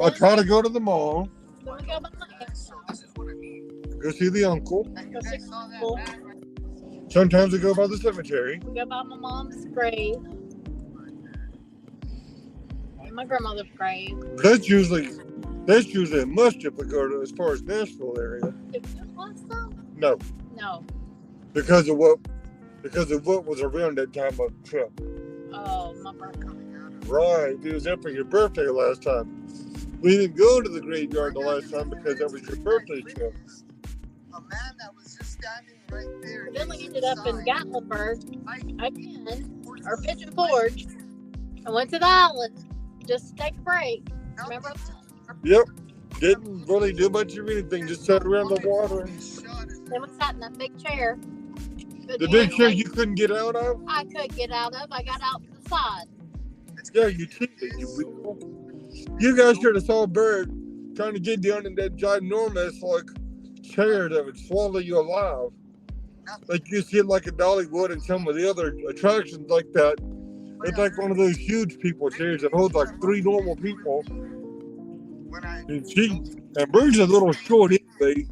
I try to go to the mall, Then we go by my aunt's. This is what I mean. go see the uncle. Go see Saw my that uncle. back. Sometimes we go by the cemetery. We go by my mom's grave. And my grandmother's grave. That's usually a must if we go to as far as Nashville area. Did we go last time? No, No. because of what was around that time of the trip. Oh, my birthday. Right, it was there for your birthday last time. We didn't go to the graveyard the last time because that was your birthday trip. A man that was just standing right there. Then we next to ended the up in sign. Gatlinburg again, or Pigeon Forge. I went to the island just to take a break. Remember? Yep, didn't really do much of anything, just sat around the water. Then we sat in that big chair. The big chair you couldn't get out of? I could get out of. I got out to the side. Yeah, you cheated, you weasel. You guys should have saw a bird trying to get down in that ginormous chair that would swallow you alive. Like you see it like a Dollywood and some of the other attractions like that. It's like one of those huge people chairs that holds like 3 normal people. When I And Bird's a little short anyway.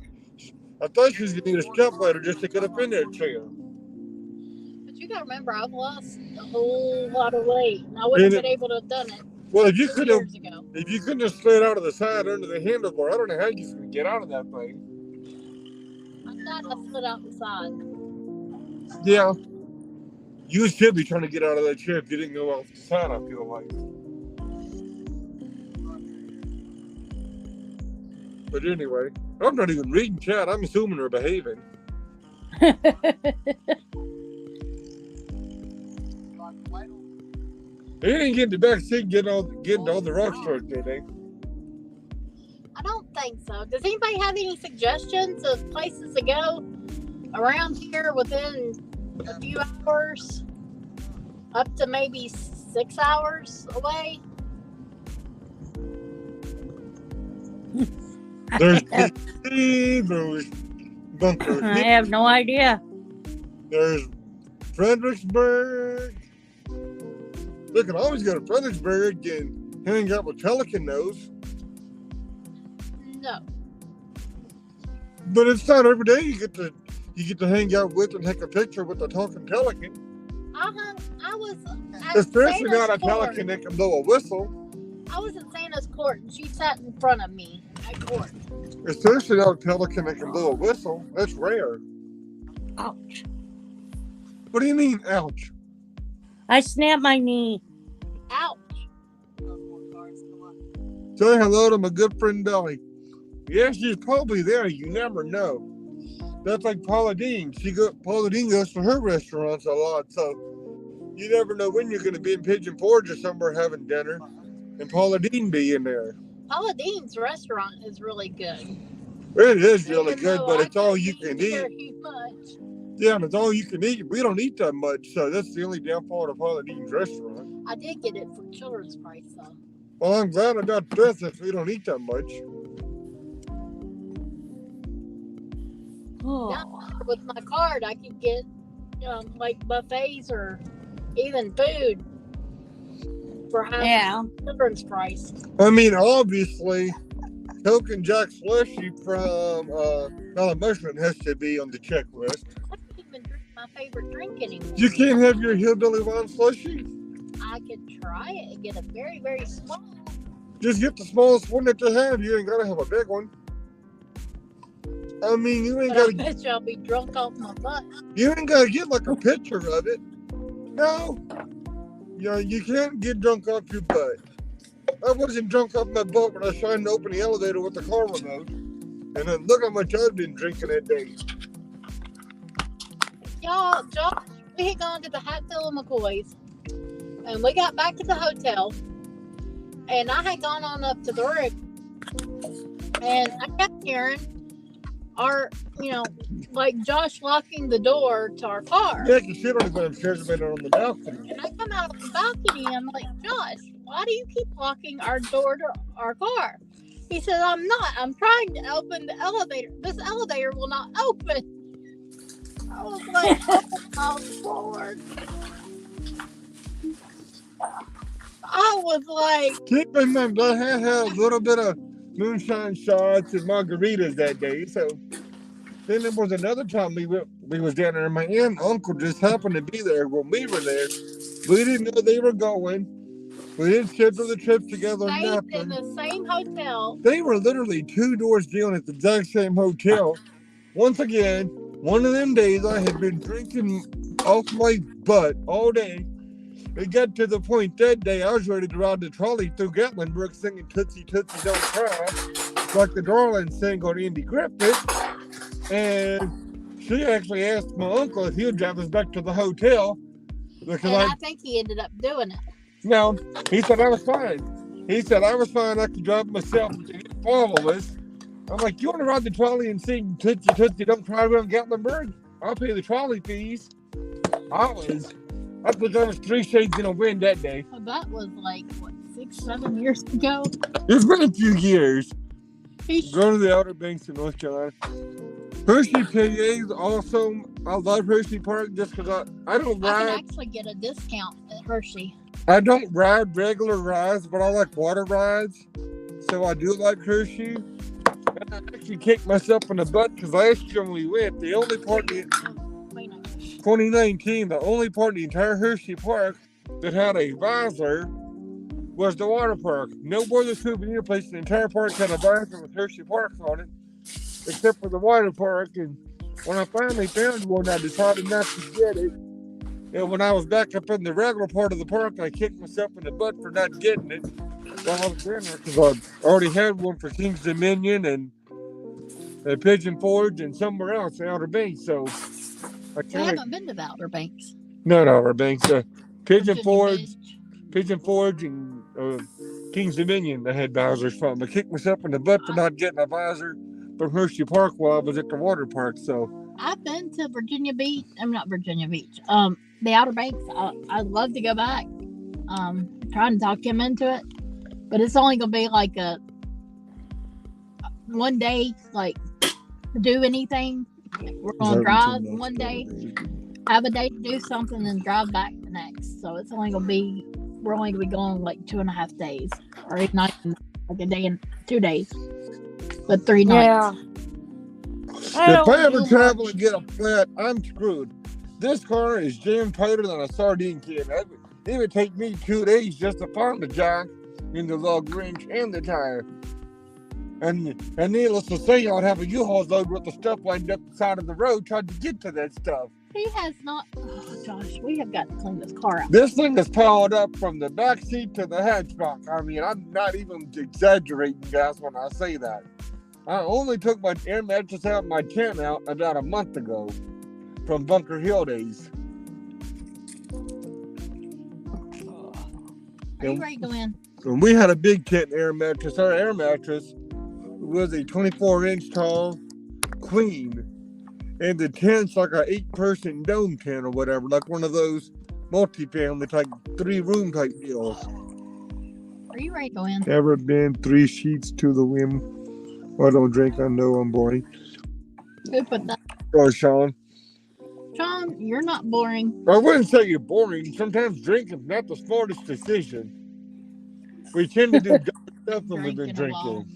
I thought she was gonna need a step ladder just to get up in that chair. But you gotta remember, I've lost a whole lot of weight, and I wouldn't have been able to have done it Well, if you 2 could have, years ago. if you couldn't have slid out of the side under the handlebar, I don't know how you could get out of that thing. I thought I slid out the side. Yeah. You should be trying to get out of that chair if you didn't go off the side, I feel like. But anyway, I'm not even reading chat. I'm assuming they're behaving. They didn't get in the back seat getting all the rock stars, did they? I don't think so. Does anybody have any suggestions of places to go around here within a few hours? Up to maybe 6 hours away? There's Tennessee, there's Bunker I Hill, have no idea. there's Fredericksburg. Look, I always go to Fredericksburg and hang out with Pelican Nose. No. But it's not every day you get to hang out with and take a picture with a talking pelican. I was at Especially Santa's not a court. pelican that can blow a whistle. I was at Santa's court and she sat in front of me at court. Especially not a pelican that can blow a whistle. That's rare. Ouch. What do you mean, ouch? I snapped my knee. Ouch. Say hello to my good friend Dolly. Yeah, she's probably there. You never know. That's like Paula Dean. Paula Dean goes to her restaurants a lot, so you never know when you're going to be in Pigeon Forge or somewhere having dinner, and Paula Dean be in there. Paula Dean's restaurant is really good. It is really Even good, though but I it's all don't you can eat. very much. Yeah, and it's all you can eat. We don't eat that much, so that's the only downfall of Paula Dean's restaurant. I did get it for children's price though. Well, I'm glad I got this if we don't eat that much. Oh. With my card, I could get like buffets or even food for half Yeah. children's price. I mean, obviously, Coke and Jack Slushy from Mushroom has to be on the checklist. I can't even drink my favorite drink anymore. You can't have your hillbilly wine slushy. I could try it and get a very, very small. Just get the smallest one that they have. You ain't gotta have a big one. I mean, you ain't But I gotta bet you I'll be drunk off my butt. get like a picture of it. No, you can't get drunk off your butt. I wasn't drunk off my butt when I was trying to open the elevator with the car remote. And then look how much I've been drinking that day. Y'all, Josh, we had gone to the Hatfield and McCoys, and we got back to the hotel, and I had gone on up to the room, and I kept hearing like Josh locking the door to our car. Yeah, you should have been upstairs and been on the balcony. And I come out of the balcony, and I'm like, Josh, why do you keep locking our door to our car? He said, I'm not. I'm trying to open the elevator. This elevator will not open. I was like, oh, Lord. I was like, Keep in mind, I had a little bit of moonshine shots and margaritas that day. So then there was another time we was down there, and my aunt and uncle just happened to be there when we were there. We didn't know they were going. We didn't schedule the trip together. stayed in Nothing. the same hotel. They were literally 2 doors down at the exact same hotel. Once again, one of them days I had been drinking off my butt all day. It got to the point that day I was ready to ride the trolley through Gatlinburg singing Tootsie Tootsie Don't Cry, like the Darling sang on Andy Griffith. And she actually asked my uncle if he would drive us back to the hotel. Because And I think he ended up doing it. no, he said I was fine. He said I was fine. I could drive myself and didn't follow us. I'm like, you want to ride the trolley and sing Tootsie Tootsie Don't Cry around Gatlinburg? I'll pay the trolley fees. I think I was 3 shades in a wind that day. That was like, what, 6-7 years ago? It's been a few years. He Go to the Outer Banks in North Carolina. Hershey PA is awesome. I love Hershey Park just because I don't I can ride. actually get a discount at Hershey. I don't ride regular rides, but I like water rides. So I do like Hershey. And I actually kicked myself in the butt because last year when we went, the only part in 2019, the only part in the entire Hershey Park that had a visor was the water park. No other souvenir place in the entire park had a visor with Hershey Park on it, except for the water park. And when I finally found one, I decided not to get it. And when I was back up in the regular part of the park, I kicked myself in the butt for not getting it while I was in there because I already had one for King's Dominion and Pigeon Forge and somewhere else, Outer Banks. So I I can't. haven't been to the Outer Banks. No, Outer Banks. Pigeon Virginia Forge, Beach. Pigeon Forge, and King's Dominion. I had visors from. I kicked myself in the butt for not getting a visor from Hershey Park while I was at the water park. So I've been to Virginia Beach. I'm not Virginia Beach. The Outer Banks. I'd love to go back. Trying to talk him into it, but it's only gonna be like a one day, like to do anything. We're gonna drive one day, have a day to do something, and drive back the next. So it's only gonna be we're only gonna be going like 2.5 days, or not even like a day and 2 days. but 3 nights. Yeah. If I ever do travel much. and get a flat, I'm screwed. This car is jammed tighter than a sardine can. It would take me 2 days just to find the jack in the lug wrench and the tire. And needless to say, I'd have a U-Haul load with the stuff lined up the side of the road trying to get to that stuff. He has not. Oh, Josh, we have got to clean this car out. This thing is piled up from the back seat to the hatchback. I mean, I'm not even exaggerating, guys, when I say that. I only took my air mattress out and my tent out about a month ago from Bunker Hill days. Are you ready to go in? When we had a big tent air mattress, our air mattress was a 24-inch tall queen. And the tent's like an 8-person dome tent or whatever, like one of those multi-family type 3-room type deals. Are you ready to go in? Ever been 3 sheets to the wind? I don't drink, I know I'm boring. Who put that? Oh, Sean. Sean, you're not boring. I wouldn't say you're boring. Sometimes drinking's not the smartest decision. We tend to do dumb stuff when we've been Drinking a while. drinking.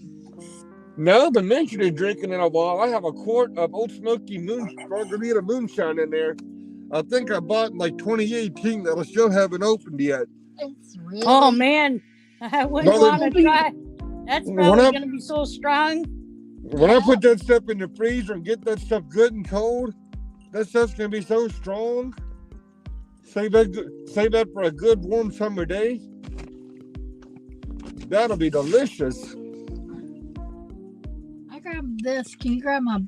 No, but mentioning drinking in a while, I have a quart of Old Smoky Margarita Moonshine in there. I think I bought in like 2018 that I still haven't opened yet. It's really. Oh man, I wouldn't Brother- want to try. That's When probably I- gonna be so strong. When I put that stuff in the freezer and get that stuff good and cold, that stuff's gonna be so strong. Save that for a good warm summer day. That'll be delicious. I grabbed this. Can you grab my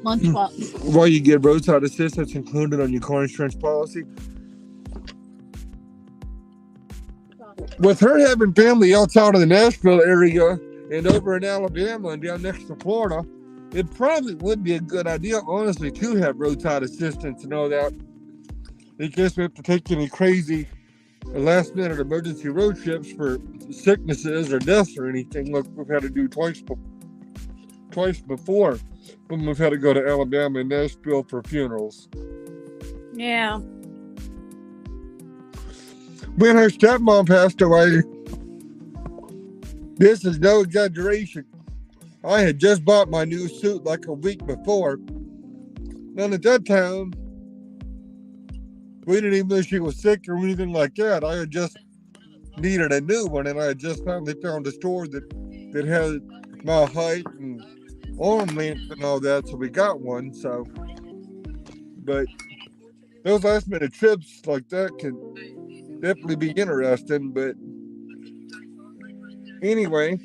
lunchbox? While you get roadside assistance included on your car insurance policy. With her having family outside of the Nashville area and over in Alabama and down next to Florida, it probably would be a good idea, honestly, to have roadside assistance and all that. In case we have to take any crazy last-minute emergency road trips for sicknesses or deaths or anything like we've had to do twice before when we've had to go to Alabama and Nashville for funerals. Yeah. When her stepmom passed away, this is no exaggeration, I had just bought my new suit like a week before. And at that time, we didn't even know she was sick or anything like that. I had just needed a new one, and I had just finally found a store that had my height and arm length and all that, so we got one. So, but those last minute trips like that can definitely be interesting. But anyway,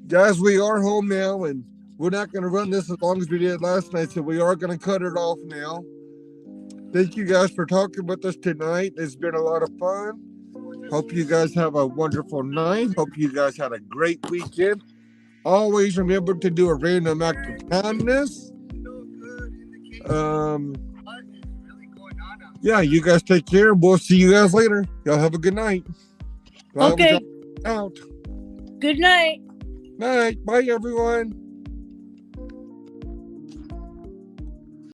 guys, we are home now, and we're not going to run this as long as we did last night, so we are going to cut it off now. Thank you guys for talking with us tonight. It's been a lot of fun. Hope you guys have a wonderful night. Hope you guys had a great weekend. Always remember to do a random act of kindness. Yeah, you guys take care. We'll see you guys later. Y'all have a good night. Okay. Out. Good night. Night. Bye, everyone.